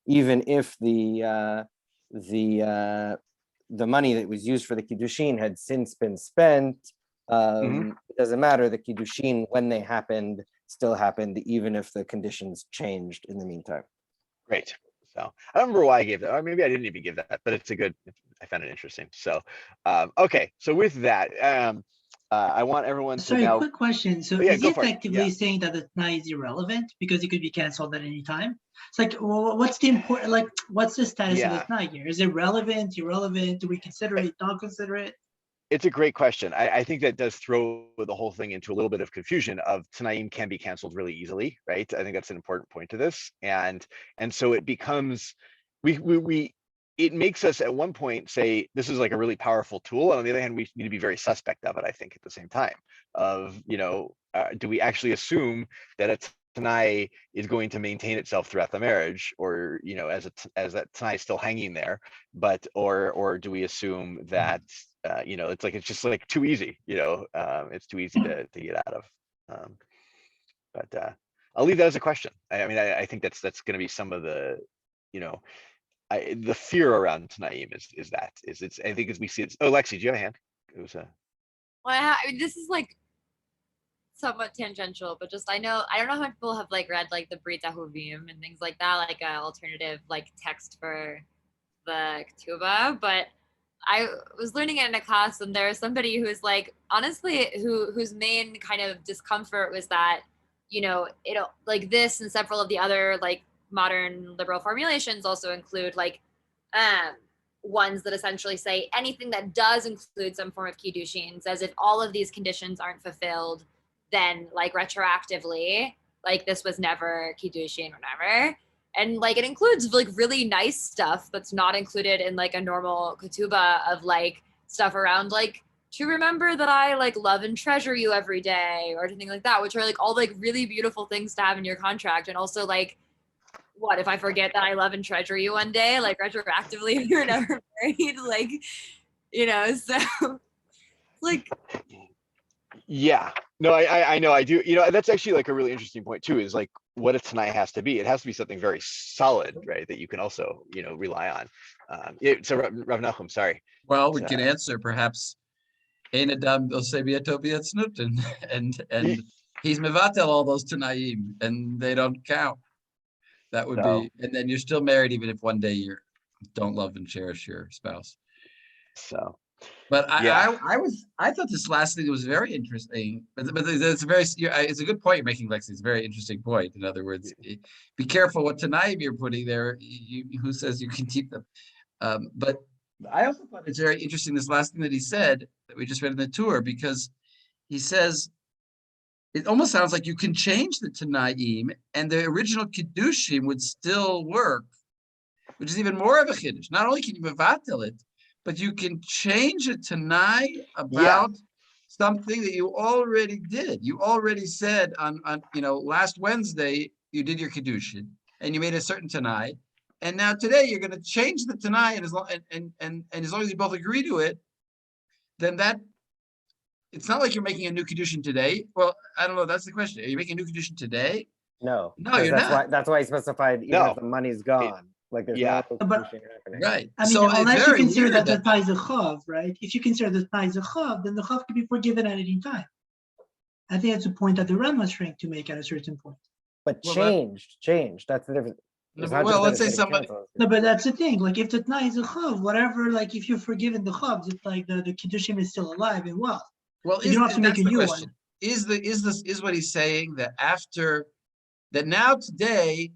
even if the money that was used for the kiddushin had since been spent. It doesn't matter. The kiddushin, when they happened, still happened, even if the conditions changed in the meantime. Great. So I don't remember why I gave that, or maybe I didn't even give that, but it's I found it interesting. So, okay. So with that, I want everyone to Sorry, now. quick question. So Yeah, is he go for it. effectively Yeah. saying that the Tanai is irrelevant because it could be canceled at any time? It's like, well, what's the important, like, what's the status of the Tanai here? Is it relevant, irrelevant? Do we consider it, don't consider it? It's a great question. I think that does throw the whole thing into a little bit of confusion of Tanaim can be canceled really easily, right? I think that's an important point to this. And so it becomes, it makes us at one point say, this is like a really powerful tool. And on the other hand, we need to be very suspect of it, I think, at the same time of, do we actually assume that a Tanai is going to maintain itself throughout the marriage, or, as that Tanai is still hanging there, but, or do we assume that, it's just like too easy, it's too easy to get out of. But I'll leave that as a question. I think that's going to be some of the, the fear around Tanaim is I think as we see it. Oh, Lexi, do you have a hand? It was Well, this is like somewhat tangential, but just I don't know how many people have like read like the Brit Ahuvim and things like that, like an alternative like text for the Ketubah, but I was learning it in a class, and there was somebody who was like, honestly, whose main kind of discomfort was that, it'll like this and several of the other like modern liberal formulations also include like ones that essentially say anything that does include some form of kiddushin, says if all of these conditions aren't fulfilled, then like retroactively, like this was never kiddushin or whatever. And like it includes like really nice stuff that's not included in like a normal ketubah of like stuff around like to remember that I like love and treasure you every day or anything like that, which are like all like really beautiful things to have in your contract. And also like, what if I forget that I love and treasure you one day, like retroactively if you're never married, like, so like. Yeah, no, I know, I do. That's actually like a really interesting point too, is like what a Tanai has to be. It has to be something very solid, right? That you can also, rely on. So Rav Nachum, sorry. Well, we can answer perhaps Ein Adam Oseh B'yato B'yatznud, and he's mevatel all those Tanaim, and they don't count. That would be, and then you're still married even if one day you don't love and cherish your spouse. So. But I thought this last thing was very interesting. But it's a good point you're making, Lexi. It's a very interesting point. In other words, be careful what Tanaim you're putting there. Who says you can keep them? But I also thought it's very interesting, this last thing that he said that we just read in the tour, because he says it almost sounds like you can change the Tanaim and the original Kiddushim would still work, which is even more of a Kiddush. Not only can you mevatel it, but you can change it tonight about something that you already did. You already said on last Wednesday you did your kiddushin and you made a certain tonight, and now today you're going to change the tonight, and as long as you both agree to it, then that it's not like you're making a new kiddushin today. Well, I don't know. That's the question. Are you making a new kiddushin today? No, you're not. That's why he specified even if the money's gone. Like there's no kiddushin happening. Right. I mean, so unless you consider that the Tanai is a chav, right? If you consider the Tanai is a chav, then the chav can be forgiven at any time. I think that's a point that the Ram was trying to make at a certain point. But changed. That's the difference. Well, let's say somebody. No, but that's the thing. Like if the Tanai is a chav, whatever, like if you're forgiven the chav, it's like the kiddushin is still alive and well. Well, you don't have to make a new one. is what he's saying, that after that now today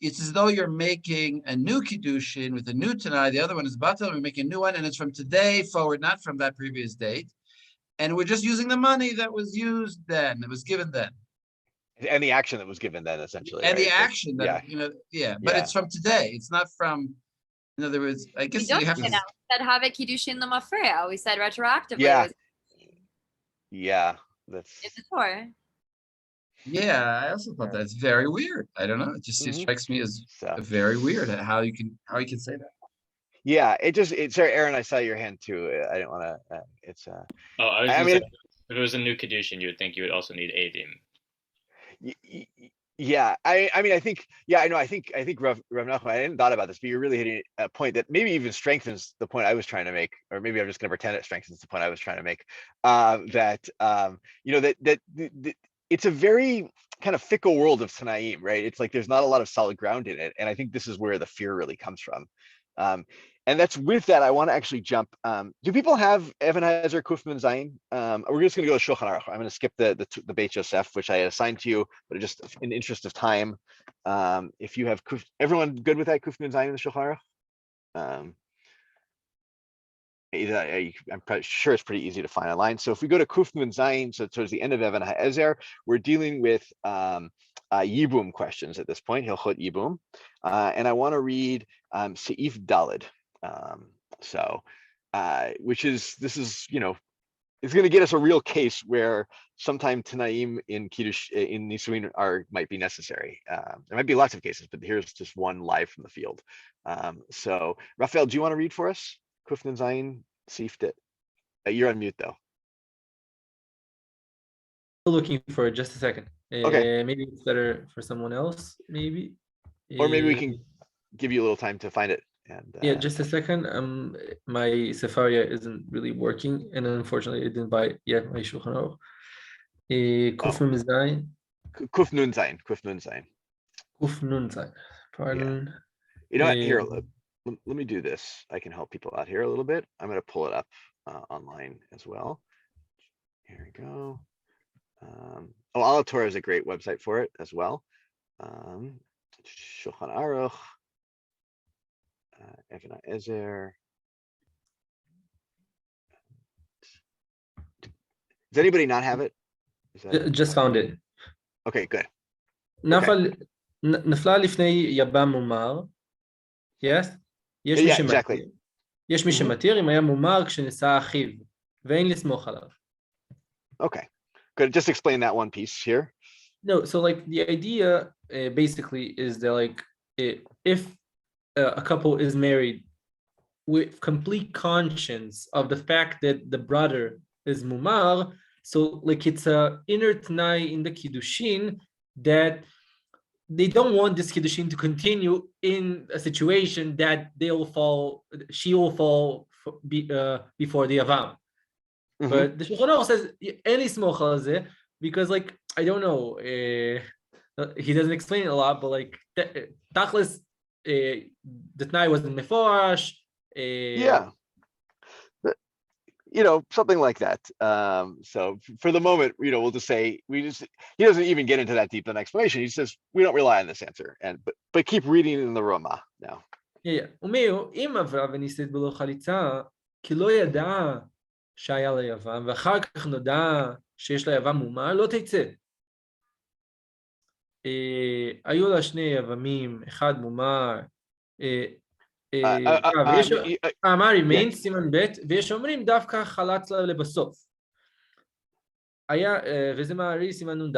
it's as though you're making a new kiddushin with a new tanai. The other one is batal. We're making a new one, and it's from today forward, not from that previous date. And we're just using the money that was used then, that was given then, And the action that was given then, essentially, and right? the action that but it's from today. It's not from. In other words, I guess you have to. We said have a kiddushin l'mafreya. We said retroactively. Yeah. It was Yeah, that's in the Torah. Yeah, I also thought that's very weird. I don't know. It just it strikes me as very weird how you can say that. Yeah, it's sorry, Aaron, I saw your hand too. I didn't want to. It's I mean, if it was a new kiddushin, you would think you would also need edim. Yeah, I mean, I think, yeah, I know. I think Rav Nachman, I hadn't thought about this, but you're really hitting a point that maybe even strengthens the point I was trying to make, or maybe I'm just going to pretend it strengthens the point I was trying to make. That it's a very kind of fickle world of Tanaim, right? It's like there's not a lot of solid ground in it, and I think this is where the fear really comes from. And that's with that, I want to actually jump. Do people have HaEzer Kufman Zayin? We're just going to go to Shulchan Aruch. I'm going to skip the Beit Yosef, which I assigned to you, but just in the interest of time, if you have everyone good with that Kufman Zayin in the Shulchan Aruch? I'm pretty sure it's pretty easy to find online. So if we go to Kufman Zayin, so towards the end of HaEzer, we're dealing with Yibum questions at this point, Hilchot Yibum, and I want to read Seif Dalid. This is, it's going to get us a real case where sometime Tanaim in Kiddush in Nisuin might be necessary. There might be lots of cases, but here's just one live from the field. So Raphael, do you want to read for us? Kufnan Zayin, Seif Dit. You're on mute though. Looking for it, just a second. Okay. Maybe it's better for someone else, maybe. Or maybe we can give you a little time to find it. And yeah, just a second. My Sefaria isn't really working, and unfortunately, I didn't buy yet my Shulchan Aruch. Kufnun Zayin. Kufnun Zayin. Kufnun Zayin. Kufnun Zayin. Pardon. You know what? Here, let me do this. I can help people out here a little bit. I'm going to pull it up online as well. Here we go. Ala Torah is a great website for it as well. Shulchan Aruch. HaEzer. Does anybody not have it? Just found it. Okay, good. נפלה לפני יבם מומר. Yes? Exactly. יש מי שמתיר אם היה מומר כשנשא אחיו, ואין לסמוך עליו. Okay, good. Just explain that one piece here. No, so like the idea basically is that like if a couple is married with complete conscience of the fact that the brother is mumar, so like it's a inner t'nai in the kiddushin that they don't want this kiddushin to continue in a situation that she will fall before the avam. But the Shulchan Aruch says any smoch al zeh, because like I don't know, he doesn't explain it a lot, but like tachlis. The t'nai wasn't meforash. Yeah, something like that. So for the moment, we'll just say he doesn't even get into that deep an explanation. He says we don't rely on this answer, but keep reading in the Roma now. Yeah. אומר אם עברה ונישאת בלא חליצה, כי לא ידעה שהיה לה יבם, ואחר כך נודע שיש לה יבם מומר, לא תצא. היו לה שני יבמים, אחד מומר, מה רימיין, סימן ב', ויש אומרים דווקא חלץ לה לבסוף. וזה מערי סימן נ"ד.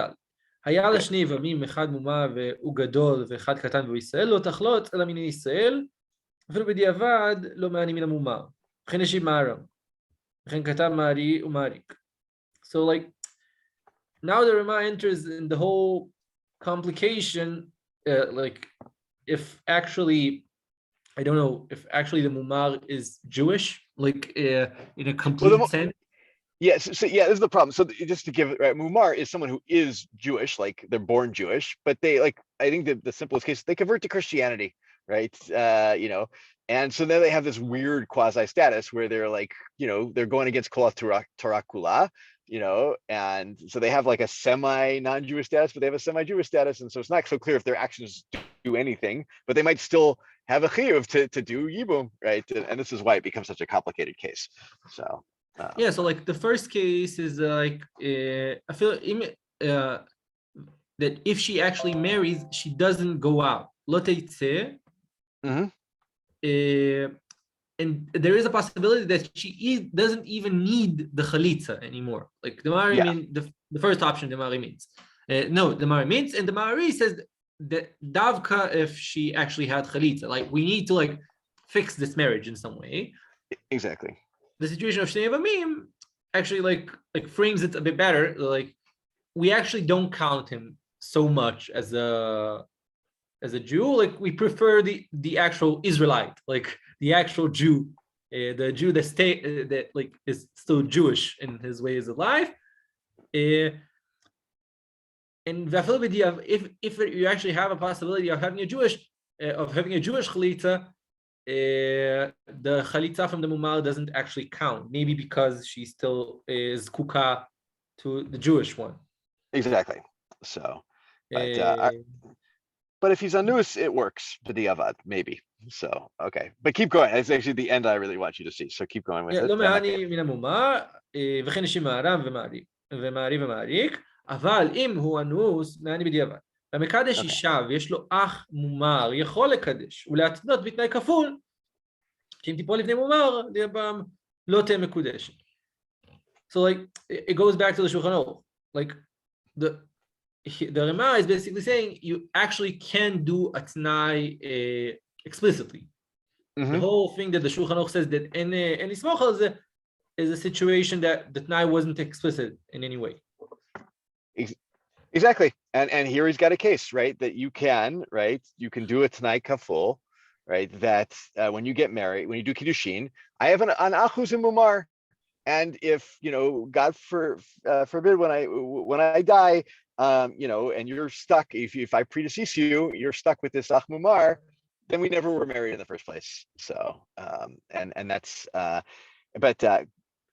היה לה שני יבמים, אחד מומר והוא גדול ואחד קטן והוא ישראל, לא תחלוץ אלא מן ישראל, אפילו בדיעבד לא מעני מן המומר. וכן השיב מהר"ם. וכן כתב מערי ומעריק. So like, now the Rama enters in the whole complication, like if actually, I don't know, if actually the mumar is Jewish, like in a complete sense. Yes, so yeah, this is the problem. So just to give it right, mumar is someone who is Jewish, like they're born Jewish, but they I think the simplest case, they convert to Christianity, right? And so then they have this weird quasi status where they're like, they're going against Kol Torah Kula, and so they have like a semi non-Jewish status, but they have a semi-Jewish status, and so it's not so clear if their actions do anything, but they might still have a chiyuv to do yibum, right? And this is why it becomes such a complicated case. So yeah, so like the first case is like I feel that if she actually marries, she doesn't go out. Lo teitzeh. And there is a possibility that she doesn't even need the chalitza anymore. Like the Mari means the first option, the Mari means. No, the Mari means, and the Mari says that davka if she actually had chalitza. Like we need to like fix this marriage in some way. Exactly. The situation of Shnei Avamim actually like frames it a bit better. Like we actually don't count him so much as a Jew. Like we prefer the actual Israelite, like the actual Jew, the Jew that that like is still Jewish in his ways of life. And if you actually have a possibility of having a Jewish chalitza, the chalitza from the mumar doesn't actually count. Maybe because she still is kuka to the Jewish one. Exactly. So, but if he's anus, it works. B'diavad, maybe. So, okay. But keep going. It's actually the end I really want you to see. So keep going with it. לא מעני מן המומר, וכן אישים מהרם ומערי ומעריק, אבל אם הוא אנוס, מעני בדיעבד. המקדש אישה ויש לו אח מומר, יכול לקדש ולהתנות בתנאי כפול, כי אם תיפול לפני מומר, דיעבם לא תהיה מקודשת. So like, it goes back to the Shulchan Aruch. Like, the Rema is basically saying you actually can do a T'nai explicitly. The whole thing that the Shulchan Aruch says that any smocha is a situation that the T'nai wasn't explicit in any way. Exactly. And here he's got a case, right? That you can do a T'nai kaful, right? That when you get married, when you do Kiddushin, I have an achuz and mumar. And if, God forbid, when I die, and you're stuck, if I predecease you, you're stuck with this ach mumar, then we never were married in the first place. So, and that's,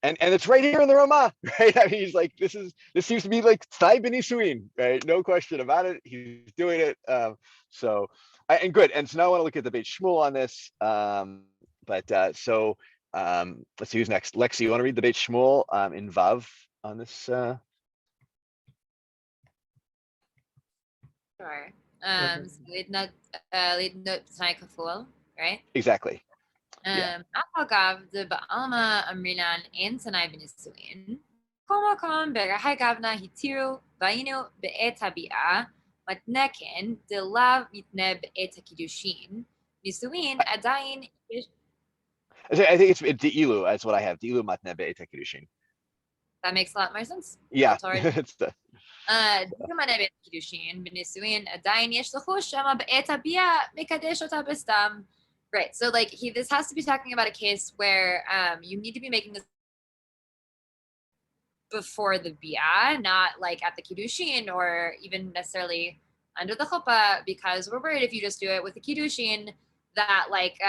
and it's right here in the Ramah, right? I mean, he's like, this seems to be like T'nai b'nisuin, right? No question about it. He's doing it. And good. And so now I want to look at the Beit Shmuel on this. Let's see who's next. Lexi, you want to read the Beit Shmuel in Vav on this? Sure. So lead note T'nai kaful, right? Exactly. Agav the ba'alma amrinan and T'nai b'nisuin. Kol makom berahai gavna hitiru vayinu be'et habi'ah matneken de lav mitne be'et hakiddushin nisuin adayin. I think it's Di'ilu. That's what I have. Di'ilu matne be'et hakiddushin. That makes a lot more sense. Yeah. It's the right. So like this has to be talking about a case where you need to be making this before the bia, not like at the kiddushin or even necessarily under the chuppah, because we're worried if you just do it with the kiddushin that like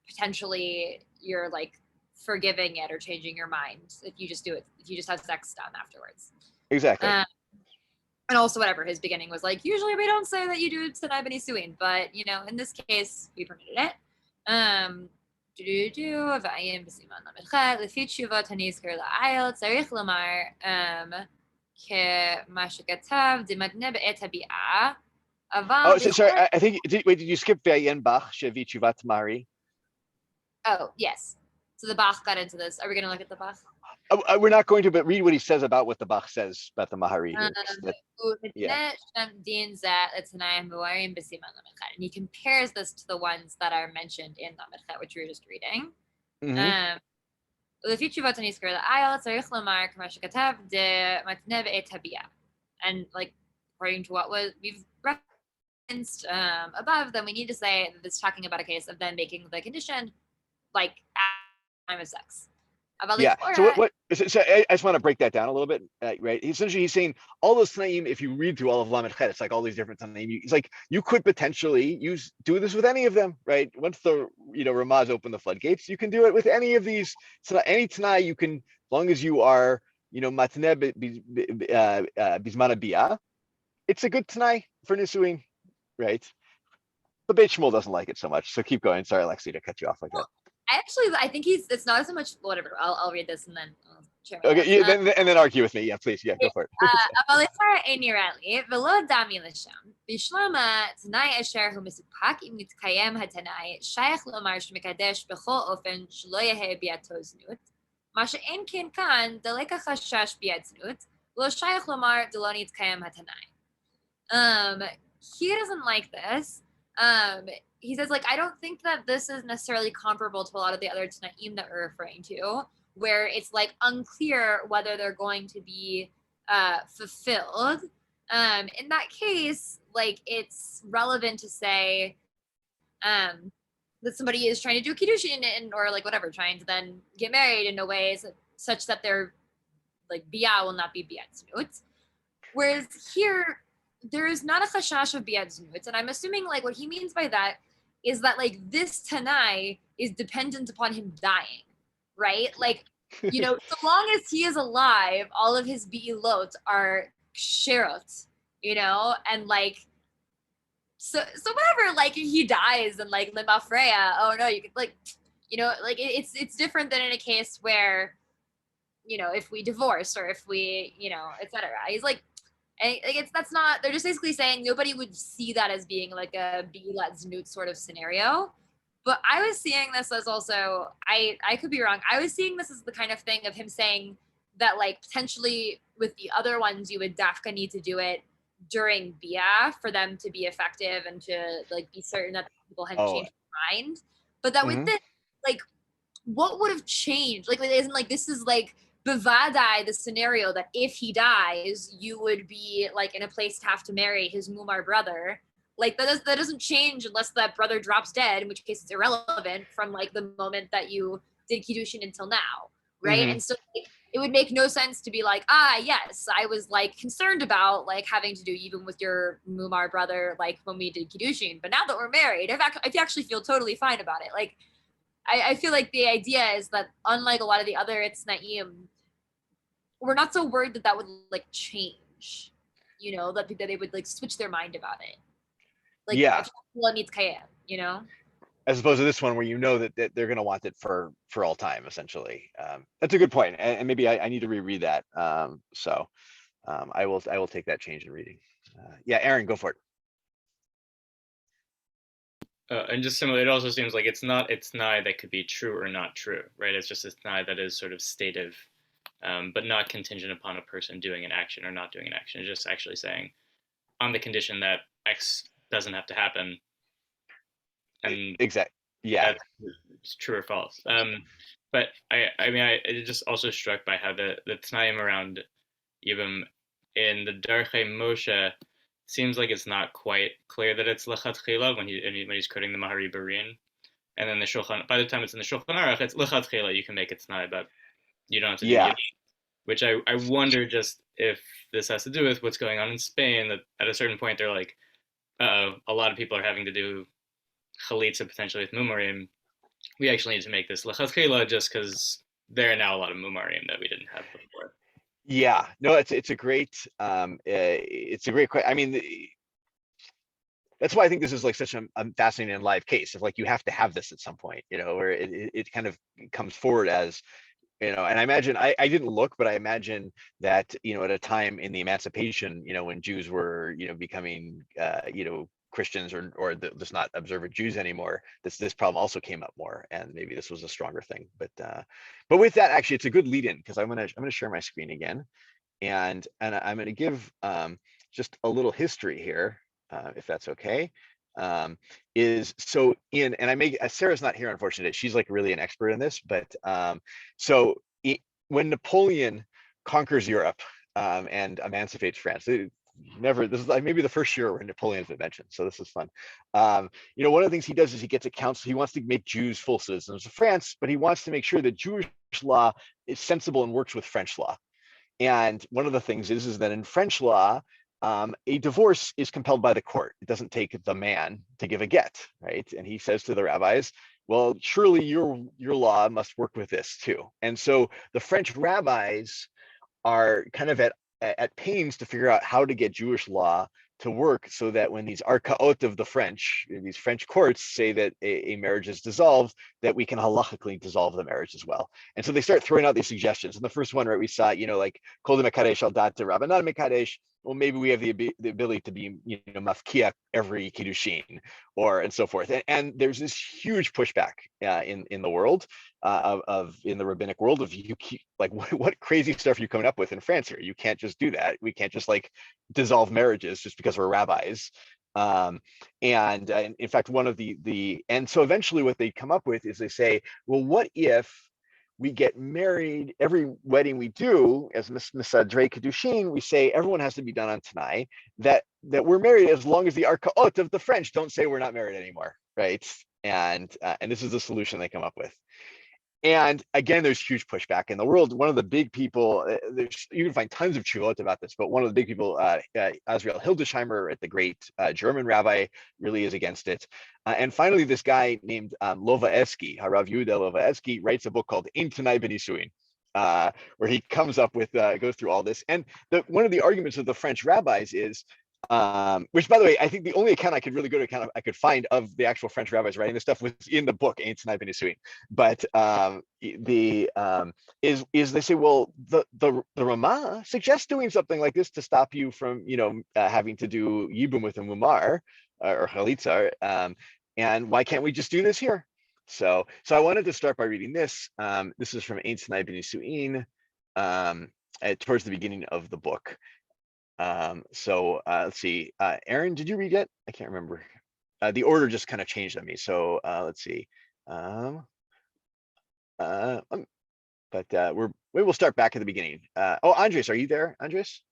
potentially you're like forgiving it or changing your mind if you just do it, if you just have sex done afterwards. Exactly. And also whatever his beginning was like, usually we don't say that you do T'nai b'nisuin, but in this case we permitted it. V'ayim b'siman lamed lefi tshuvot hanizker la'ayil tzarich lomar k'ma shekatav d'matne be'et habi'ah. Oh, sorry. I think did you skip V'ayin bach shevi tshuvat mari? Oh yes. So the Bach got into this. Are we going to look at the Bach? We're not going to, but read what he says about what the Bach says about the Mahari here. And he compares this to the ones that are mentioned in Lamed, which we were just reading. And like according to what we've referenced above, then we need to say that it's talking about a case of them making the condition like at time of sex. Yeah. So I just want to break that down a little bit, right? Essentially, he's saying all those T'naim. If you read through all of Lamed Chet, it's like all these different T'naim. It's like you could potentially do this with any of them, right? Once the Ramaz open the floodgates, you can do it with any of these. So any T'nai you can, as long as you are matne bismana bia, it's a good Tanai for Nisuin, right? But Beit Shmuel doesn't like it so much. So keep going. Sorry, Alexi, to cut you off like that. I think it's not so much, whatever. I'll read this and then I'll share my Okay, thoughts. and then argue with me. Yeah, please. Yeah, go for it. אבל אפשר נראה לי, ולא דמי לשם, בשלום התנאי אשר הוא מסופק אם מתקיים התנאי, שייך לומר שמקדש בכל אופן שלא יהא ביאתו זנות, מה שאין כן כאן, דלק החשש ביאת זנות, לא שייך לומר דלא נתקיים התנאי. He doesn't like this. He says, like, I don't think that this is necessarily comparable to a lot of the other Tanaim that we're referring to, where it's like unclear whether they're going to be fulfilled. In that case, like, it's relevant to say that somebody is trying to do kiddushin or like whatever, trying to then get married in a way such that their like bia will not be biat znut. Whereas here, there is not a chashash of biat znut, and I'm assuming like what he means by that is that like this Tanai is dependent upon him dying, right? Like, so long as he is alive, all of his bi'ilot are sherot, and like, so whatever, like if he dies and like limafreya, oh no, you could like, like it's different than in a case where, if we divorce or if we, etc. He's like, and that's not, they're just basically saying nobody would see that as being like a bi'ulat znut sort of scenario. But I was seeing this as also, I could be wrong. I was seeing this as the kind of thing of him saying that like potentially with the other ones, you would dafka need to do it during bia for them to be effective and to like be certain that people hadn't changed their mind. But that with this, like, what would have changed? Like, it isn't like this is like bevadai, the scenario that if he dies, you would be like in a place to have to marry his mumar brother. Like that doesn't change unless that brother drops dead, in which case it's irrelevant from like the moment that you did kiddushin until now, right? And so like, it would make no sense to be like, yes, I was like concerned about like having to do even with your mumar brother, like when we did kiddushin, but now that we're married, I actually feel totally fine about it. Like, I feel like the idea is that unlike a lot of the other Itznaim, we're not so worried that would like change, that they would like switch their mind about it. Like, yeah, needs kayem, as opposed to this one where that they're going to want it for all time, essentially. That's a good point, and maybe I need to reread that. So I will take that change in reading. Yeah, Aaron, go for it. And just similar, it also seems like it's not t'nai that could be true or not true, right? It's just a t'nai that is sort of stative, but not contingent upon a person doing an action or not doing an action. It's just actually saying, on the condition that X doesn't have to happen, and exactly, yeah, it's true or false. But I just also struck by how the t'naim around Yibam in the Darchei Moshe seems like it's not quite clear that it's lechatchila when he's quoting the Mahari Barin, and then by the time it's in the Shulchan Aruch, it's lechatchila. You can make it t'nai, but you don't have to do it. Which I wonder just if this has to do with what's going on in Spain, that at a certain point they're like, a lot of people are having to do chalitza potentially with mumarim. We actually need to make this lechatchila just because there are now a lot of mumarim that we didn't have before. Yeah, no, it's a great question. I mean, that's why I think this is like such a fascinating and live case of like you have to have this at some point, where it kind of comes forward as, and I imagine I didn't look, but I imagine that at a time in the emancipation, when Jews were becoming Christians or just not observant Jews anymore, this problem also came up more, and maybe this was a stronger thing. But with that, actually, it's a good lead in, because I'm gonna share my screen again, and I'm gonna give just a little history here, if that's okay. And Sarah's not here, unfortunately. She's like really an expert in this, but when Napoleon conquers Europe and emancipates France, this is like maybe the first year where Napoleon's been mentioned, so this is fun. One of the things he does is he gets a council. He wants to make Jews full citizens of France, but he wants to make sure that Jewish law is sensible and works with French law. And one of the things is that in French law, a divorce is compelled by the court. It doesn't take the man to give a get, right? And he says to the rabbis, well, surely your law must work with this too. And so the French rabbis are kind of at pains to figure out how to get Jewish law to work so that when these arkaot of the French, these French courts say that a marriage is dissolved, that we can halachically dissolve the marriage as well. And so they start throwing out these suggestions. And the first one, right, we saw, like kol mekadesh al dat rabbanan mekadesh. Well, maybe we have the ability to be, mafkia every kiddushin, and so forth. And there's this huge pushback in the world, in the rabbinic world, of you keep like what crazy stuff are you coming up with in France here? You can't just do that. We can't just like dissolve marriages just because we're rabbis. And in fact, one of and so eventually what they come up with is they say, well, what if we get married, every wedding we do as Misadrei Kedushin, we say everyone has to be done on Tanai, that we're married as long as the Arkaot of the French don't say we're not married anymore, right? And this is the solution they come up with. And again, there's huge pushback in the world. One of the big people, you can find tons of chuvot about this, but one of the big people, Azriel Hildesheimer, the great German rabbi, really is against it. And finally, this guy named Lovaevsky, Harav Yehuda Lovaevsky, writes a book called Ein Tanai B'Nisuin, where he comes up with, goes through all this. And one of the arguments of the French rabbis is, which, by the way, I think the only account I could really go to I could find of the actual French rabbis writing this stuff was in the book Ein Tanai B'Nisuin. But is they say, well, the Ramah suggests doing something like this to stop you from having to do Yibum with a Mumar or Chalitza, and why can't we just do this here? So I wanted to start by reading this. This is from Ein Tanai B'Nisuin, towards the beginning of the book. So let's see, Aaron, did you read yet? I can't remember. The order just kind of changed on me. So let's see. But we will start back at the beginning. Oh, Andres, are you there, Andres?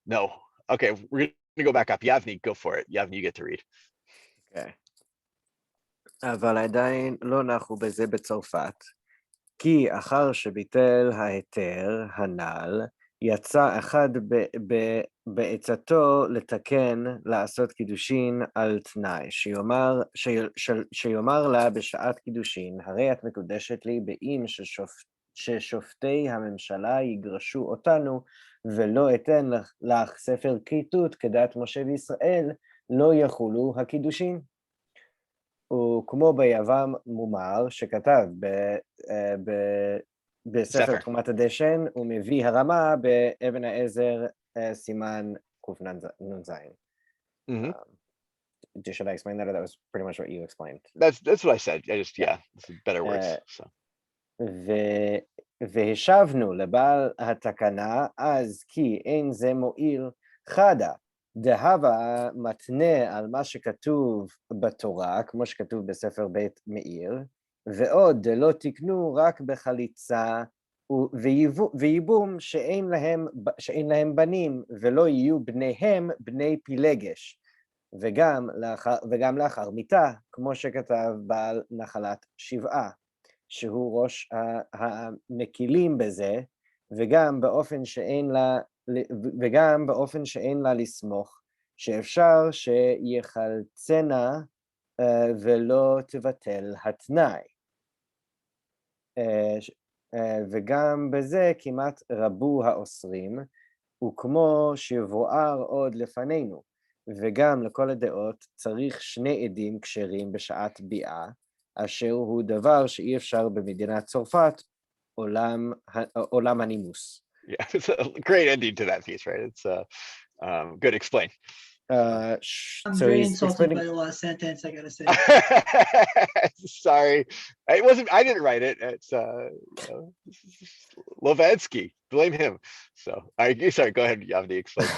No. Okay, we're gonna go back up. Yavni, go for it. Yavni, you get to read. Okay. אבל עדיין לא נחו בזה בצרפת. כי אחר שביטל ההיתר הנ"ל, יצא אחד בעצתו לתקן לעשות קידושין על תנאי, שיאמר לה בשעת קידושין, הרי את מקודשת לי באם ששופטי הממשלה יגרשו אותנו, ולא אתן לך ספר כריתות כדת משה וישראל, לא יחולו הקידושין. וכמו ביוון מומר שכתב בספר תרומת הדשן, הוא מביא הרמה באבן העזר סימן קנ"ז. Should I explain that, or that was pretty much what you explained? That's what I said. I just, yeah, better words. So. והשבנו לבעל התקנה אז כי אין זה מועיל חדה. דהבה מתנה על מה שכתוב בתורה, כמו שכתוב בספר בית מאיר, ועוד לא תקנו רק בחליצה וייבום שאין להם בנים, ולא יהיו בניהם בני פילגש, וגם לאחר מיתה, כמו שכתב בעל נחלת שבעה, שהוא ראש המקילים בזה, וגם באופן שאין לה לסמוך, שאפשר שיחלצנה ולא תבטל התנאי. וגם בזה כמעט רבו האוסרים, וכמו שבואר עוד לפנינו, וגם לכל הדעות צריך שני עדים כשרים בשעת ביאה, אשר הוא דבר שאי אפשר במדינת צרפת, עולם הנימוס. Yeah, it's a great ending to that piece, right? It's good. Explain. I'm very insulted by the last sentence, I gotta say. Sorry, it wasn't. I didn't write it. It's Lovaevsky. Blame him. So, sorry. Go ahead, Yavni. Explain.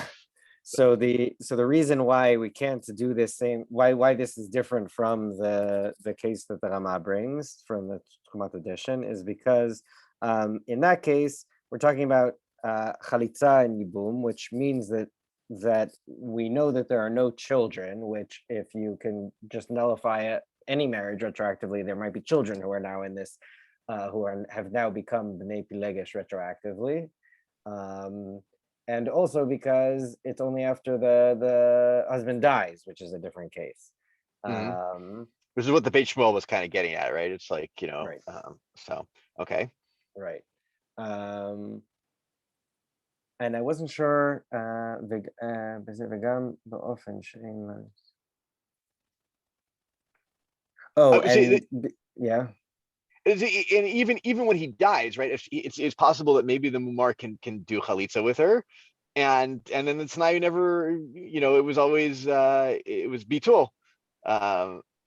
So the reason why we can't do this same, why this is different from the case that the Rama brings from the Trumat edition is because in that case we're talking about chalitza and yibum, which means that we know that there are no children, which if you can just nullify any marriage retroactively, there might be children who are now in this, have now become b'nei pilegesh retroactively. And also because it's only after the husband dies, which is a different case. Which is what the Beit Shmuel was kind of getting at, right? It's like, Right. So, okay. Right. And I wasn't sure, בזה וגם באופן שאין לה... Oh, and yeah. And even when he dies, right? It's possible that maybe the Mumar can do chalitza with her, and then the Tanai never, it was always it was bitul,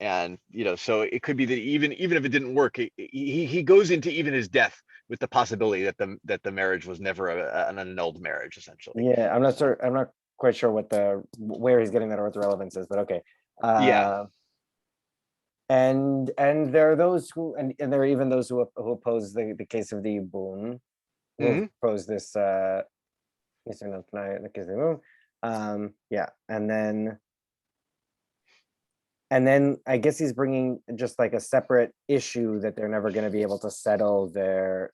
and so it could be that even if it didn't work, he goes into even his death with the possibility that the marriage was never an annulled marriage, essentially. Yeah, I'm not quite sure where he's getting that or what the relevance is, but okay. Yeah. And there are those who and there are even those who oppose the case of the Boon, who oppose this the case of the Moon. Yeah, and then I guess he's bringing just like a separate issue that they're never going to be able to settle their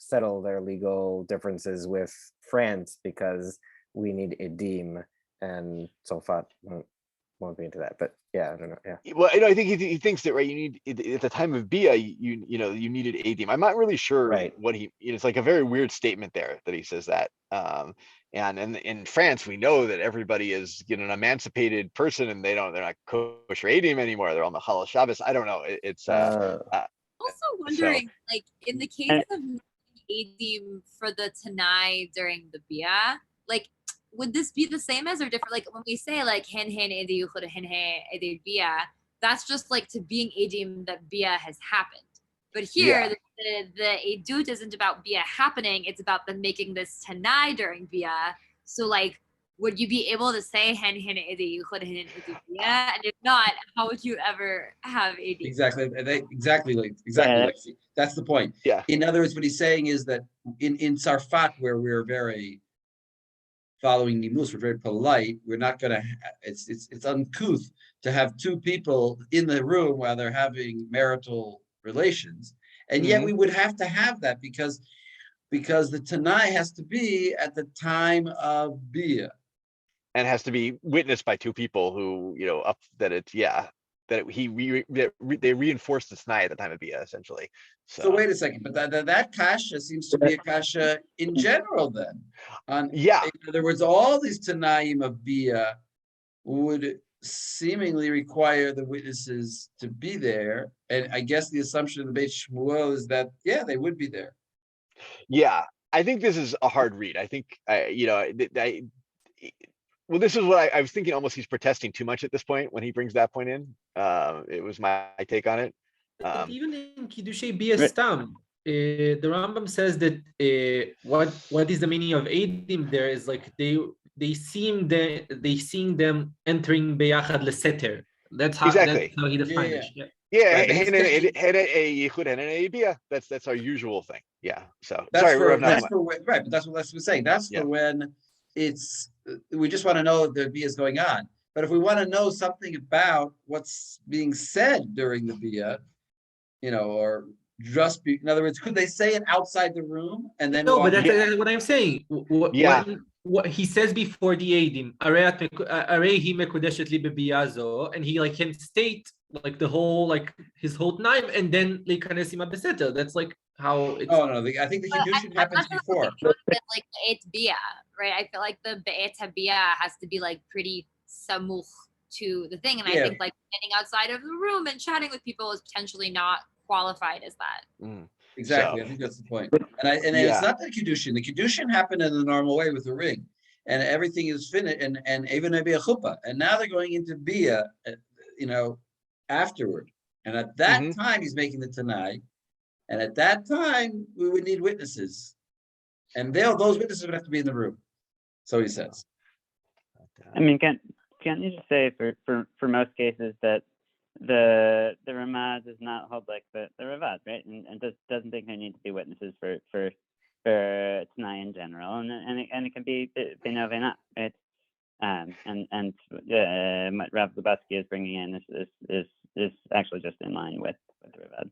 legal differences with France because we need edim, and Sulfat won't be into that, but yeah, I don't know. Yeah. Well, I think he thinks that, right, you need at the time of Bia, you needed edim. I'm not really sure Right. what it's like a very weird statement there that he says that. And in France, we know that everybody is an emancipated person, and they're not kosher edim anymore. They're on the Halal Shabbos. I don't know. It's also wondering, like in the case of edim for the Tanai during the Bia, like, would this be the same as or different? Like when we say like hen edi yuchud hen edi Bia, that's just like to being edim that Bia has happened. But here, the edut isn't about Bia happening; it's about them making this Tanai during Bia. So, like, would you be able to say hen edi yuchud hen edi Bia? And if not, how would you ever have edim? Exactly. Lexi. That's the point. Yeah. In other words, what he's saying is that in Sarfat, where we're very following Nimus, we're very polite. We're not going to. It's uncouth to have two people in the room while they're having marital relations, and yet we would have to have that because the Tanai has to be at the time of Bia, and has to be witnessed by two people who they reinforced the Tanai at the time of Bia, essentially. So wait a second, but that kasha seems to be a kasha in general then. In other words, all these Tanaim of Bia would seemingly require the witnesses to be there. And I guess the assumption of the Beit Shmuel is that, they would be there. Yeah, I think this is a hard read. I think, well, this is what I was thinking. Almost he's protesting too much at this point when he brings that point in. It was my take on it. But even in Kiddushay Bia Stam, the Rambam says that what is the meaning of edim there is like they seeing them entering beyachad leseter. That's how he defined it. That's our usual thing. Yeah. So that's but that's what Les was saying. That's for when we just want to know that the Bia is going on. But if we want to know something about what's being said during the Bia, or just in other words, could they say it outside the room and then? No, but that's what I'm saying. What he says before the edim, and he like can state like the whole like his whole time, and then that's like how it's. Oh no, I think the Kiddushin happens before. Like it's Bia, right? I feel like the Be'et Bia has to be like pretty samuch to the thing, and I think like standing outside of the room and chatting with people is potentially not qualified as that. Exactly, I think that's the point. And it's not the Kiddushin. The Kiddushin happened in the normal way with the ring, and everything is finished, and even maybe a chuppah. And now they're going into Bia, afterward. And at that time, he's making the Tanai, and at that time, we would need witnesses, and those witnesses would have to be in the room. So he says. I mean, can't you just say for most cases that the Ramaz does not hold like the Ravad, right? And doesn't think there need to be witnesses for Tanai in general, and it can be Bino Vena, right? And what Rav Lubatsky is bringing in is actually just in line with the Ravad.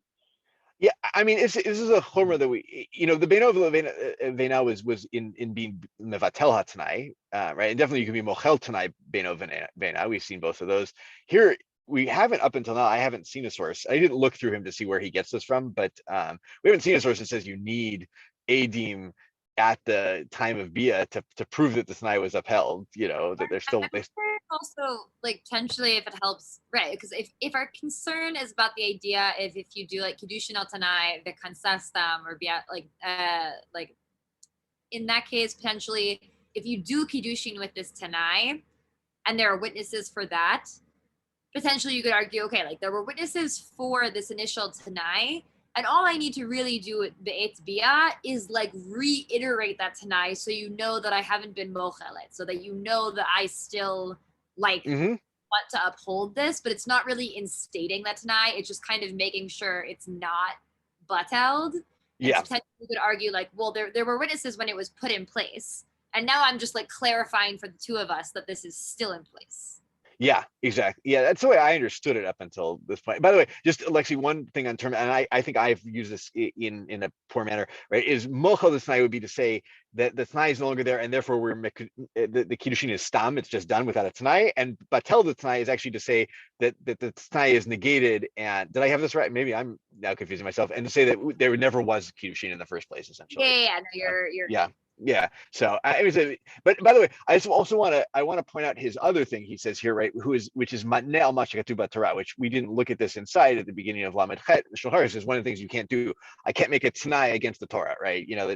Yeah, I mean, this is a chumrah that the Beino Vena was in being mevatel hatanai, right? And definitely you can be mochel tanai Beino Vena. We've seen both of those here. we haven't up until now. I haven't seen a source. I didn't look through him to see where he gets this from, but we haven't seen a source that says you need Adim at the time of Bia to prove that the Tanai was upheld. You know, that they're still. Also, like potentially, if it helps, right? Because if our concern is about the idea if you do like Kiddushin al Tanai, the Kansastam or Bia, like in that case, potentially, if you do Kiddushin with this Tanai, and there are witnesses for that, potentially you could argue, okay, like there were witnesses for this initial Tanai, and all I need to really do with the Eitz Bia is like reiterate that Tanai so you know that I haven't been mochelet, so that you know that I still like want to uphold this, but it's not really instating that Tanai, it's just kind of making sure it's not buttheld. And so potentially you could argue like, well, there were witnesses when it was put in place, and now I'm just like clarifying for the two of us that this is still in place. Yeah, exactly. Yeah, that's the way I understood it up until this point. By the way, just Alexi, one thing on term, and I think I've used this in a poor manner, right? Is mochel the Tanai would be to say that the Tanai is no longer there, and therefore the Kiddushin is stam, it's just done without a Tanai. And batel the Tanai is actually to say that the Tanai is negated. And did I have this right? Maybe I'm now confusing myself. And to say that there never was Kiddushin in the first place, essentially. Yeah, no, you're Yeah. So I was, but by the way, I just also want to point out his other thing he says here, right? Which is matneh al mashikatu b'Torah, which we didn't look at this inside at the beginning of Lamed Chet. Shulchan Aruch is one of the things you can't do. I can't make a Tanai against the Torah, right? You know,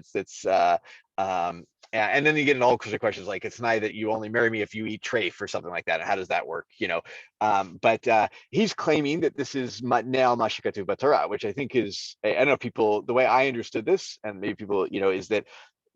and then you get in all kinds of questions like it's Tanai that you only marry me if you eat treif or something like that. How does that work? You know, but he's claiming that this is matneh al mashikatu b'Torah, which I think is, I don't know, people, the way I understood this, and maybe people, you know, is that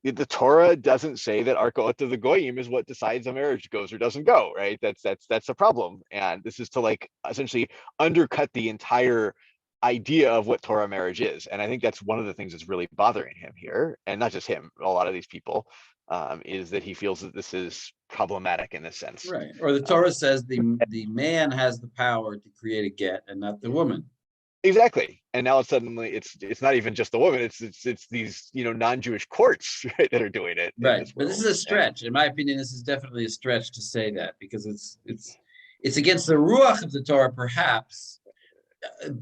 the Torah doesn't say that Arkaot of the Goyim is what decides a marriage goes or doesn't go, right? That's a problem. And this is to like essentially undercut the entire idea of what Torah marriage is. And I think that's one of the things that's really bothering him here, and not just him, a lot of these people, is that he feels that this is problematic in this sense. Right. Or the Torah says the man has the power to create a get and not the woman. Exactly. And now suddenly it's not even just the woman, it's these, you know, non-Jewish courts, right, that are doing it. Right. But this is a stretch. In my opinion, this is definitely a stretch to say that, because it's against the ruach of the Torah, perhaps,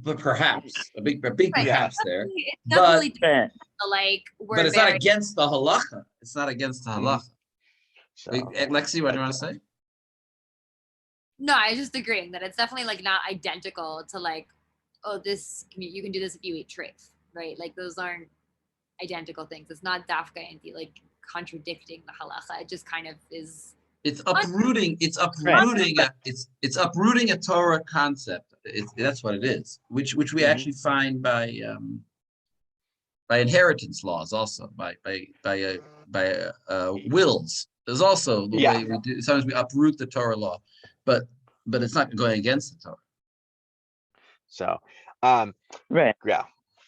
but perhaps a big perhaps there. It's definitely but it's not against the halacha. It's not against the halacha. So, Lexi, what do you want to say? No, I was just agreeing that it's definitely like not identical to like, oh, you can do this if you eat treif, right? Like those aren't identical things. It's not dafka anti like contradicting the halacha. It just kind of is. It's uprooting. It's uprooting. It's uprooting a Torah concept. That's what it is. Which we actually find by inheritance laws, also by wills. There's also the way we do. Sometimes we uproot the Torah law, but it's not going against the Torah. So, right. Yeah.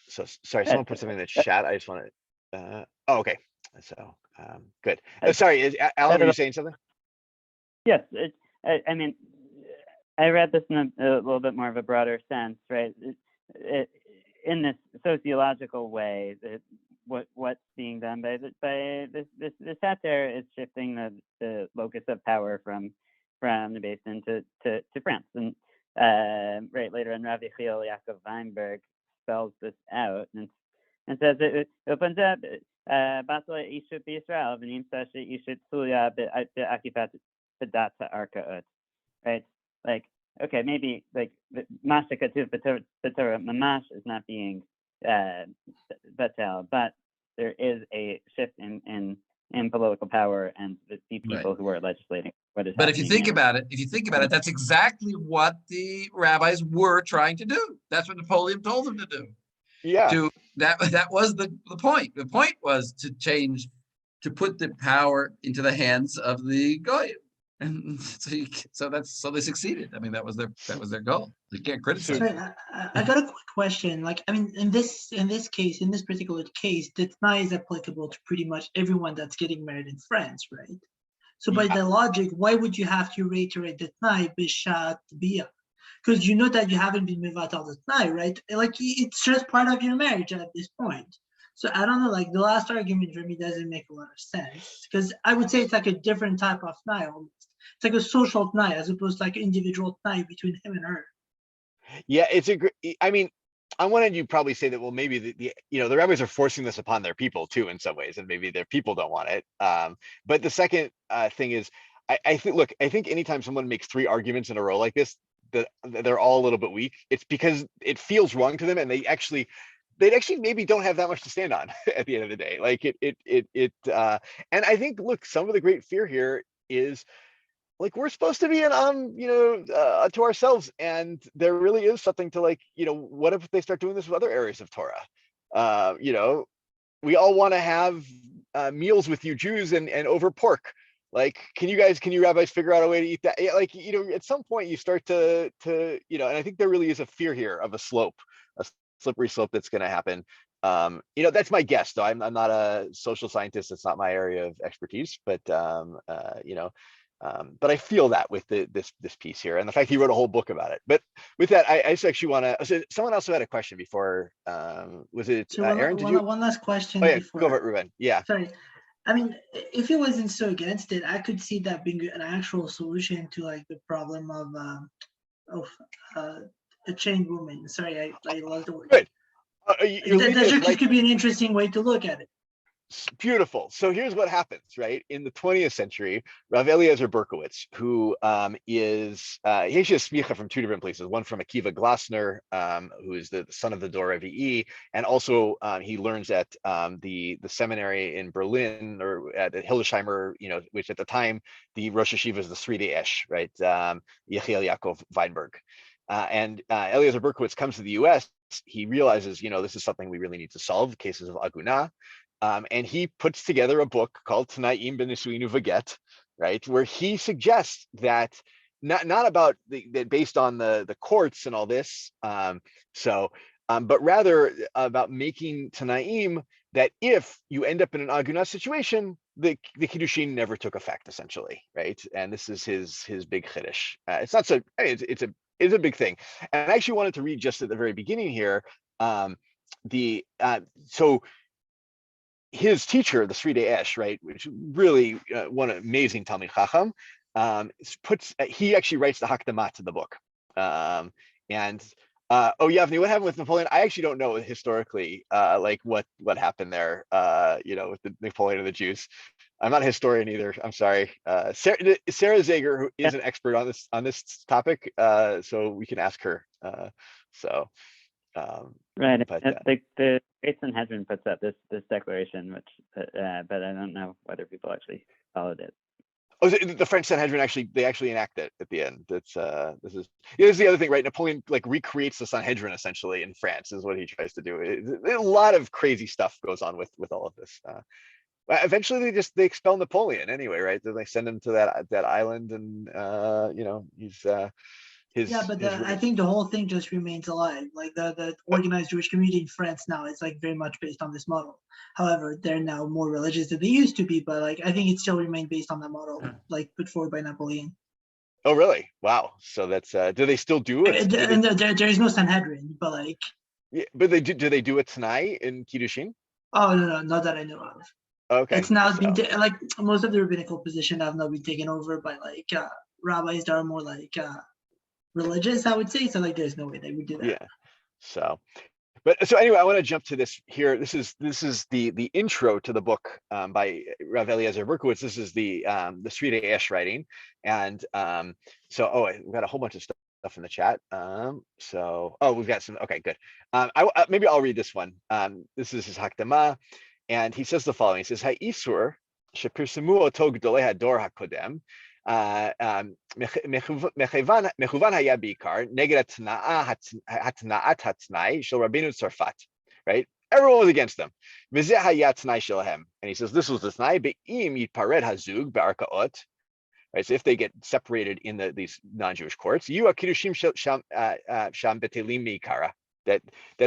So sorry, someone put something in the chat. I just want to. Oh, okay. So, good. Sorry, Alan, were you saying something? Yes. I mean, I read this in a little bit more of a broader sense, right? In this sociological way, what's being done by this HaEzer is shifting the locus of power from the basin to France. And right later on, Rav Yechiel Yaakov Weinberg spells this out and says it opens up Basel Ishut B'Yisrael v'Nimtza Ishut Tzulia B'Akifat B'Dat Arkaot, right? Like, okay, maybe like Masha Katuv B'Torah Mamash is not being batel, but there is a shift in political power and the people who are legislating. But if you think about it, that's exactly what the rabbis were trying to do. That's what Napoleon told them to do. Yeah. That was the point. The point was to put the power into the hands of the goyim, and so they succeeded. I mean, that was their goal. You can't criticize. I got a quick question. Like, I mean, in this particular case, the Tanai is applicable to pretty much everyone that's getting married in France, right? So by the logic, why would you have to reiterate the Tanai b'shat bia? Because you know that you haven't been mevatel the Tanai, right? Like, it's just part of your marriage at this point. So I don't know, like the last argument for me doesn't make a lot of sense, because I would say it's like a different type of Tanai almost. It's like a social Tanai as opposed to like an individual Tanai between him and her. Yeah, it's a great. I mean, on one end, you probably say that, well, maybe the rabbis are forcing this upon their people too in some ways, and maybe their people don't want it. But the second thing is, I think, look, I think anytime someone makes three arguments in a row like this, that they're all a little bit weak. It's because it feels wrong to them, and they actually maybe don't have that much to stand on at the end of the day. Like and I think, look, some of the great fear here is, like, we're supposed to be to ourselves, and there really is something to, like, what if they start doing this with other areas of Torah? We all want to have meals with you Jews and over pork. Like, can you rabbis figure out a way to eat that? Yeah, like, at some point you start to and I think there really is a fear here of a slippery slope that's going to happen. That's my guess, though. I'm not a social scientist. It's not my area of expertise, but but I feel that with this piece here, and the fact he wrote a whole book about it. But with that, I just actually want to. So someone also had a question before. Was it So Aaron? one last question Oh yeah, before. go over it, Ruben. Yeah. Sorry. I mean, if it wasn't so against it, I could see that being an actual solution to like the problem of a chained woman. Sorry, I lost the word. Good. That could be an interesting way to look at it. Beautiful. So here's what happens, right? In the 20th century, Rav Eliezer Berkowitz, who is he actually has smicha from two different places. One from Akiva Glasner, who is the son of the Dor Revi'i, and also he learns at the seminary in Berlin, or at Hildesheimer, which at the time the Rosh Yeshiva is the Sridei Esh, right? Yechiel Yaakov Weinberg. And Eliezer Berkowitz comes to the U.S. He realizes, this is something we really need to solve, cases of Aguna. And he puts together a book called Tanaim B'Nisuinu V'Get, right, where he suggests that not about that based on the courts and all this, but rather about making Tanaim that if you end up in an Aguna situation, the Kiddushin never took effect, essentially, right? And this is his big chiddush. It's not so. I mean, it's a big thing. And I actually wanted to read just at the very beginning here. So his teacher, the Sridei Esh, right, which really one amazing Talmid Chacham, he actually writes the Hakdamah to the book. Yavni, what happened with Napoleon? I actually don't know historically, like what happened there, with the Napoleon and the Jews. I'm not a historian either. I'm sorry. Sarah Zager, who is an expert on this topic, so we can ask her. Right. But, the Great Sanhedrin puts out this declaration, which, but I don't know whether people actually followed it. Oh, the French Sanhedrin they actually enact it at the end. This is the other thing, right? Napoleon like recreates the Sanhedrin essentially in France, is what he tries to do. A lot of crazy stuff goes on with all of this. Eventually, they expel Napoleon anyway, right? Then they send him to that island, and he's I think the whole thing just remains alive. Like the organized Jewish community in France now is like very much based on this model. However, they're now more religious than they used to be, but like I think it still remained based on that model, like put forward by Napoleon. Oh, really? Wow. So that's do they still do it? And there is no Sanhedrin, but like. Yeah, but do they do it tonight in Kiddushin? Oh no, not that I know of. Okay. It's now been like most of the rabbinical position have now been taken over by like rabbis that are more like religious, I would say. So like there's no way they would do that. Yeah. So anyway, I want to jump to this here. This is the intro to the book by Rav Eliezer Berkowitz. This is the Sridei Esh writing, and we've got a whole bunch of stuff in the chat. We've got some. Okay, good. Maybe I'll read this one. This is his Hakdamah, and he says the following. He says, HaEzer shepirsamu oto gdolei hador hakodem. מכוון היה בעיקר נגד התנאת התנאי של רבינו צרפת, right? Everyone was against them. וזה היה התנאי שלהם. And he says this was the תנאי, באם יתפרד הזוג בערכאות, right? So if they get separated in these non-Jewish courts, יהיו הקידושים שם בטלים מעיקרא. That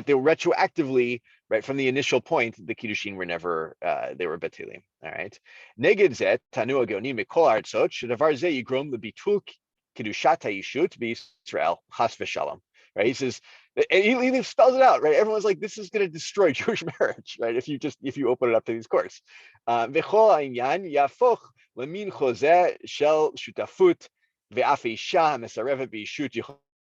they were retroactively, right, from the initial point, the Kiddushin were never, they were betilim, all right? Neged zet, tanu hageonim mikol artzot, shedavar zeh yigrom lebitul kiddushat ha'yishut b'Yisrael, chas v'shalom, right? He says, and he spells it out, right? Everyone's like, this is going to destroy Jewish marriage, right? If you open it up to these courts. V'chol ha'inyan yafoch lemin chozeh shel shutafut ve'af isha ha'mesarevet b'yishut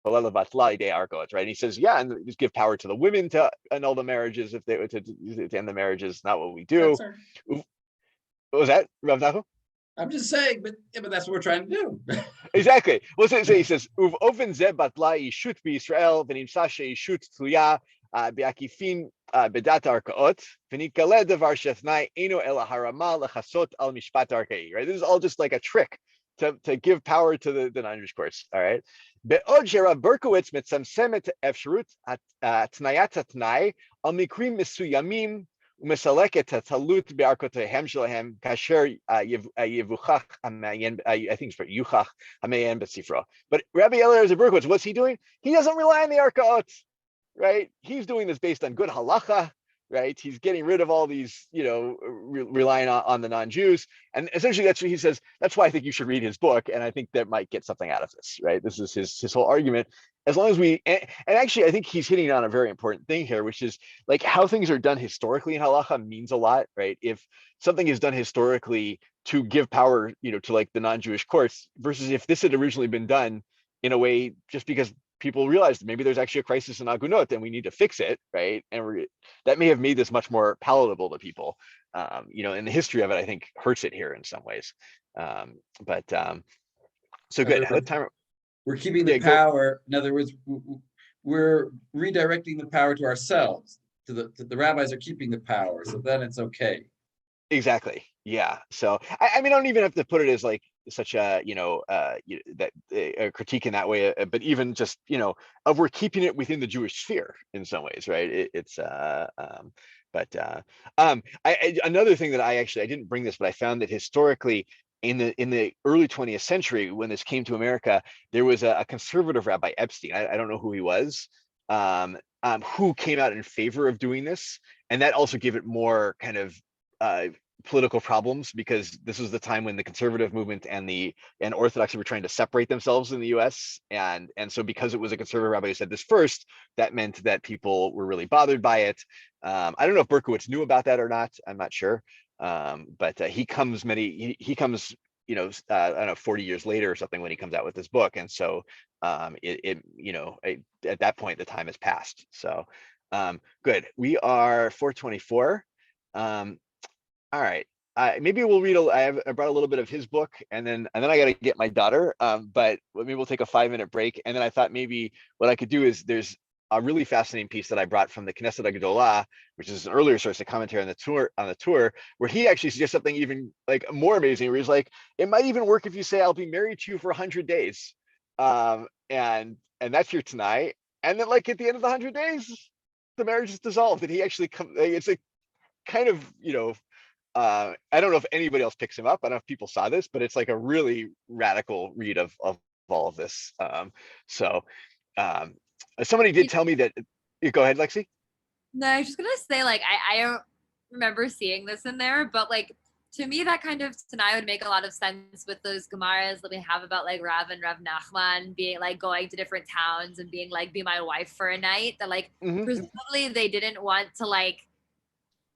right? And he says, yeah, and just give power to the women to annul the marriages if they to end the marriages. Not what we do. What was that, Rav Nachum? I'm just saying, but that's what we're trying to do. Exactly. Well, so he says, "Uv ofen ze batla yishut b'Yisrael v'nimsa she'yishut tluya b'akifin b'dat arkaot v'nikale davar shetnai eno el harama lechasot al mishpat arkai." Right. This is all just like a trick to give power to the non-Jewish courts. All right. Be'od sherav Berkowitz mitzamsemet efsherut tnayat hatnai al mikrim misuyamim. I think it's for Yuchach Hamayan B'Sifra. But Rabbi Eliezer Berkowitz, what's he doing? He doesn't rely on the Arkaot, right? He's doing this based on good halacha, right? He's getting rid of all these, relying on the non-Jews. And essentially that's what he says. That's why I think you should read his book. And I think that might get something out of this, right? This is his whole argument. As long as and actually, I think he's hitting on a very important thing here, which is like how things are done historically in halacha means a lot, right? If something is done historically to give power, to like the non-Jewish courts versus if this had originally been done in a way just because people realized maybe there's actually a crisis in Agunot and we need to fix it, right? And that may have made this much more palatable to people. And the history of it, I think, hurts it here in some ways. So good. What time? We're keeping the power. In other words, we're redirecting the power to ourselves. To the rabbis are keeping the power, so then it's okay. Exactly. Yeah. So I mean, I don't even have to put it as like such a a critique in that way, but even just of we're keeping it within the Jewish sphere in some ways, right? Another thing that I didn't bring this, but I found that historically in the early 20th century, when this came to America, there was a conservative Rabbi Epstein. I don't know who he was, who came out in favor of doing this, and that also gave it more kind of political problems because this was the time when the conservative movement and Orthodoxy were trying to separate themselves in the U.S. and so because it was a conservative rabbi who said this first, that meant that people were really bothered by it. I don't know if Berkowitz knew about that or not. I'm not sure. But he comes I don't know, 40 years later or something when he comes out with this book, and so at that point the time has passed. So good. We are 4:24. All right. Maybe we'll read. I brought a little bit of his book, and then I got to get my daughter. But maybe we'll take a 5-minute break, and then I thought maybe what I could do is there's a really fascinating piece that I brought from the Knesset HaGedolah, which is an earlier source of commentary on the tour, where he actually suggests something even like more amazing, where he's like, it might even work if you say I'll be married to you for 100 days, and that's your tonight, and then like at the end of the 100 days, the marriage is dissolved, and he actually it's like kind of I don't know if anybody else picks him up. I don't know if people saw this, but it's like a really radical read of all of this. Somebody did tell me that. Go ahead, Lexi. No, I was just gonna say, like, I don't remember seeing this in there, but like to me, that kind of tonight would make a lot of sense with those Gemaras that we have about like Rav and Rav Nachman being like going to different towns and being like, be my wife for a night. That like presumably they didn't want to like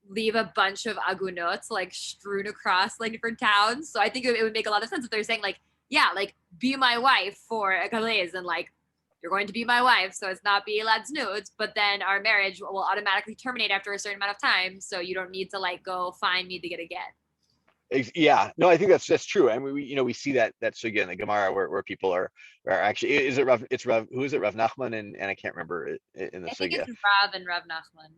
leave a bunch of agunot like strewn across like different towns. So I think it would make a lot of sense if they're saying like, yeah, like be my wife for a kalez and like you're going to be my wife, so it's not be lad's nudes, but then our marriage will automatically terminate after a certain amount of time, so you don't need to like go find me to get again. Yeah, no, I think that's true. I mean, we see that sugya in the Gemara where people are actually, is it Rav? It's Rav. Who is it? Rav Nachman and I can't remember it in the sugya. I think it's Rav and Rav Nachman.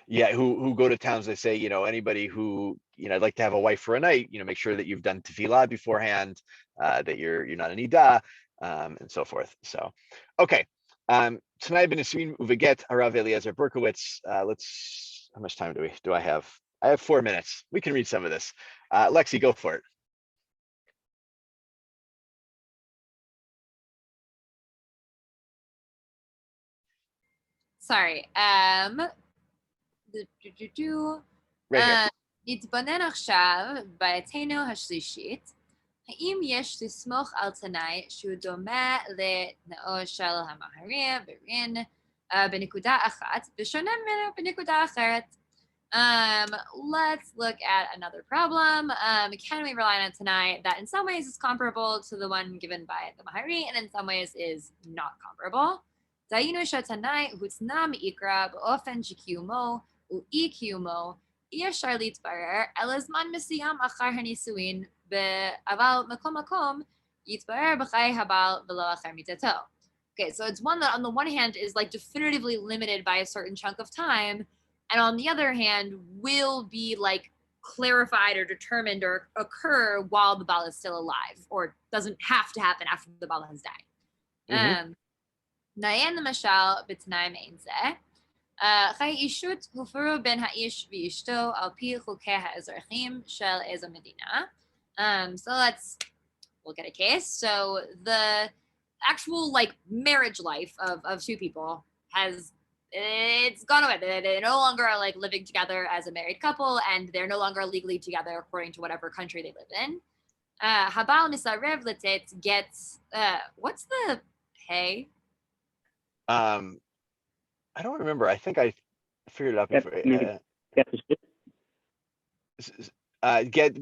Yeah, who go to towns. They say, anybody who I'd like to have a wife for a night. Make sure that you've done tefillah beforehand, that you're not an idah, and so forth. So, okay. Tonight I've been assuming uveget Harav Eliezer Berkowitz. How much time do I have? I have 4 minutes. We can read some of this. Lexi, go for it. Sorry. נתבונן עכשיו בעתנו השלישית. האם יש לסמוך על תנאי שהוא דומה לתנאו של המהר"ם ברין בנקודה אחת ושונה ממנו בנקודה אחרת? Let's look at another problem. Can we rely on tonight that in some ways is comparable to the one given by the Mahari and in some ways is not comparable? Dayinu shatanai hutna miikra b'ofen shikiyumo u'ikiyumo אי אפשר להתברר, אלא זמן מסוים אחר הנישואין, אבל מקום מקום יתברר בחיי הבעל ולא אחר מיתתו. Okay, so it's one that on the one hand is like definitively limited by a certain chunk of time, and on the other hand will be like clarified or determined or occur while the Baal is still alive, or doesn't have to happen after the Baal has died. נעיין למשל בתנאי מעין זה, חיי אישות הופרו בין האיש ואשתו על פי חוקי האזרחים של איזו מדינה. So let's look at a case. So the actual like marriage life of two people it's gone away. They no longer are like living together as a married couple, and they're no longer legally together according to whatever country they live in. Habal misarev letet gets what's the pay? I don't remember. I think I figured it out before.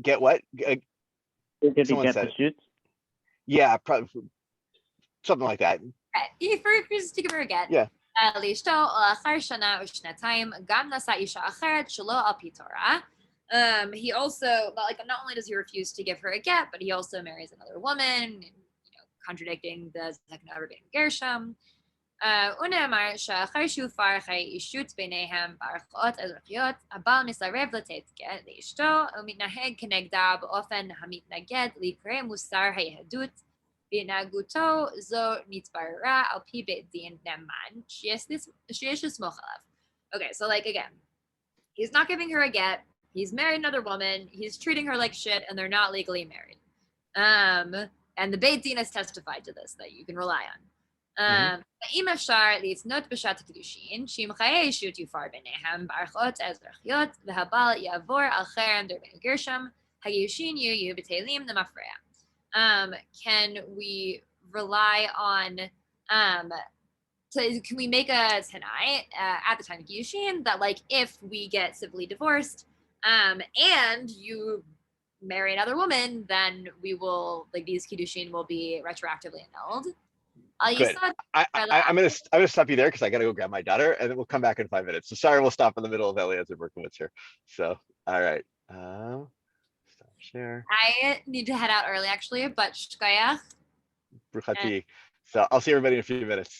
Get what? Someone said. Yeah, probably something like that. He refuses to give her a get. Yeah. לאשתו לאחר שנה או שנתיים גם נשא אישה אחרת שלא על פי תורה. He also, like, not only does he refuse to give her a get, but he also marries another woman, contradicting the second Rabbeinu Gershom. ונאמר שאחר שהופר חיי אישות ביניהם בערכאות אזרחיות, הבעל מסרב לתת גט לאשתו ומתנהג כנגדה באופן המתנגד לעיקרי מוסר היהדות, והתנהגותו זו נתבררה על פי בית דין נאמן שיש לסמוך עליו. Okay, so like again, he's not giving her a get, he's married another woman, he's treating her like shit, and they're not legally married. And the Beit Din has testified to this, that you can rely on. אם אפשר להתנות בשעת הקידושין, שאם חיי אישות יופר ביניהם בערכאות האזרחיות, והבעל יעבור על חרם דרבנו גרשם, הגידושין יהיו בטלים למפרע. Can we rely on, can we make a tanai at the time of kiddushin that like if we get civilly divorced, and you marry another woman, then we will, like, these kiddushin will be retroactively annulled? Good. I'm gonna stop you there because I gotta go grab my daughter, and then we'll come back in 5 minutes. So sorry, we'll stop in the middle of HaEzer Berkowitz here. So all right, stop share. I need to head out early actually, but shkayach. Bruchati. So I'll see everybody in a few minutes.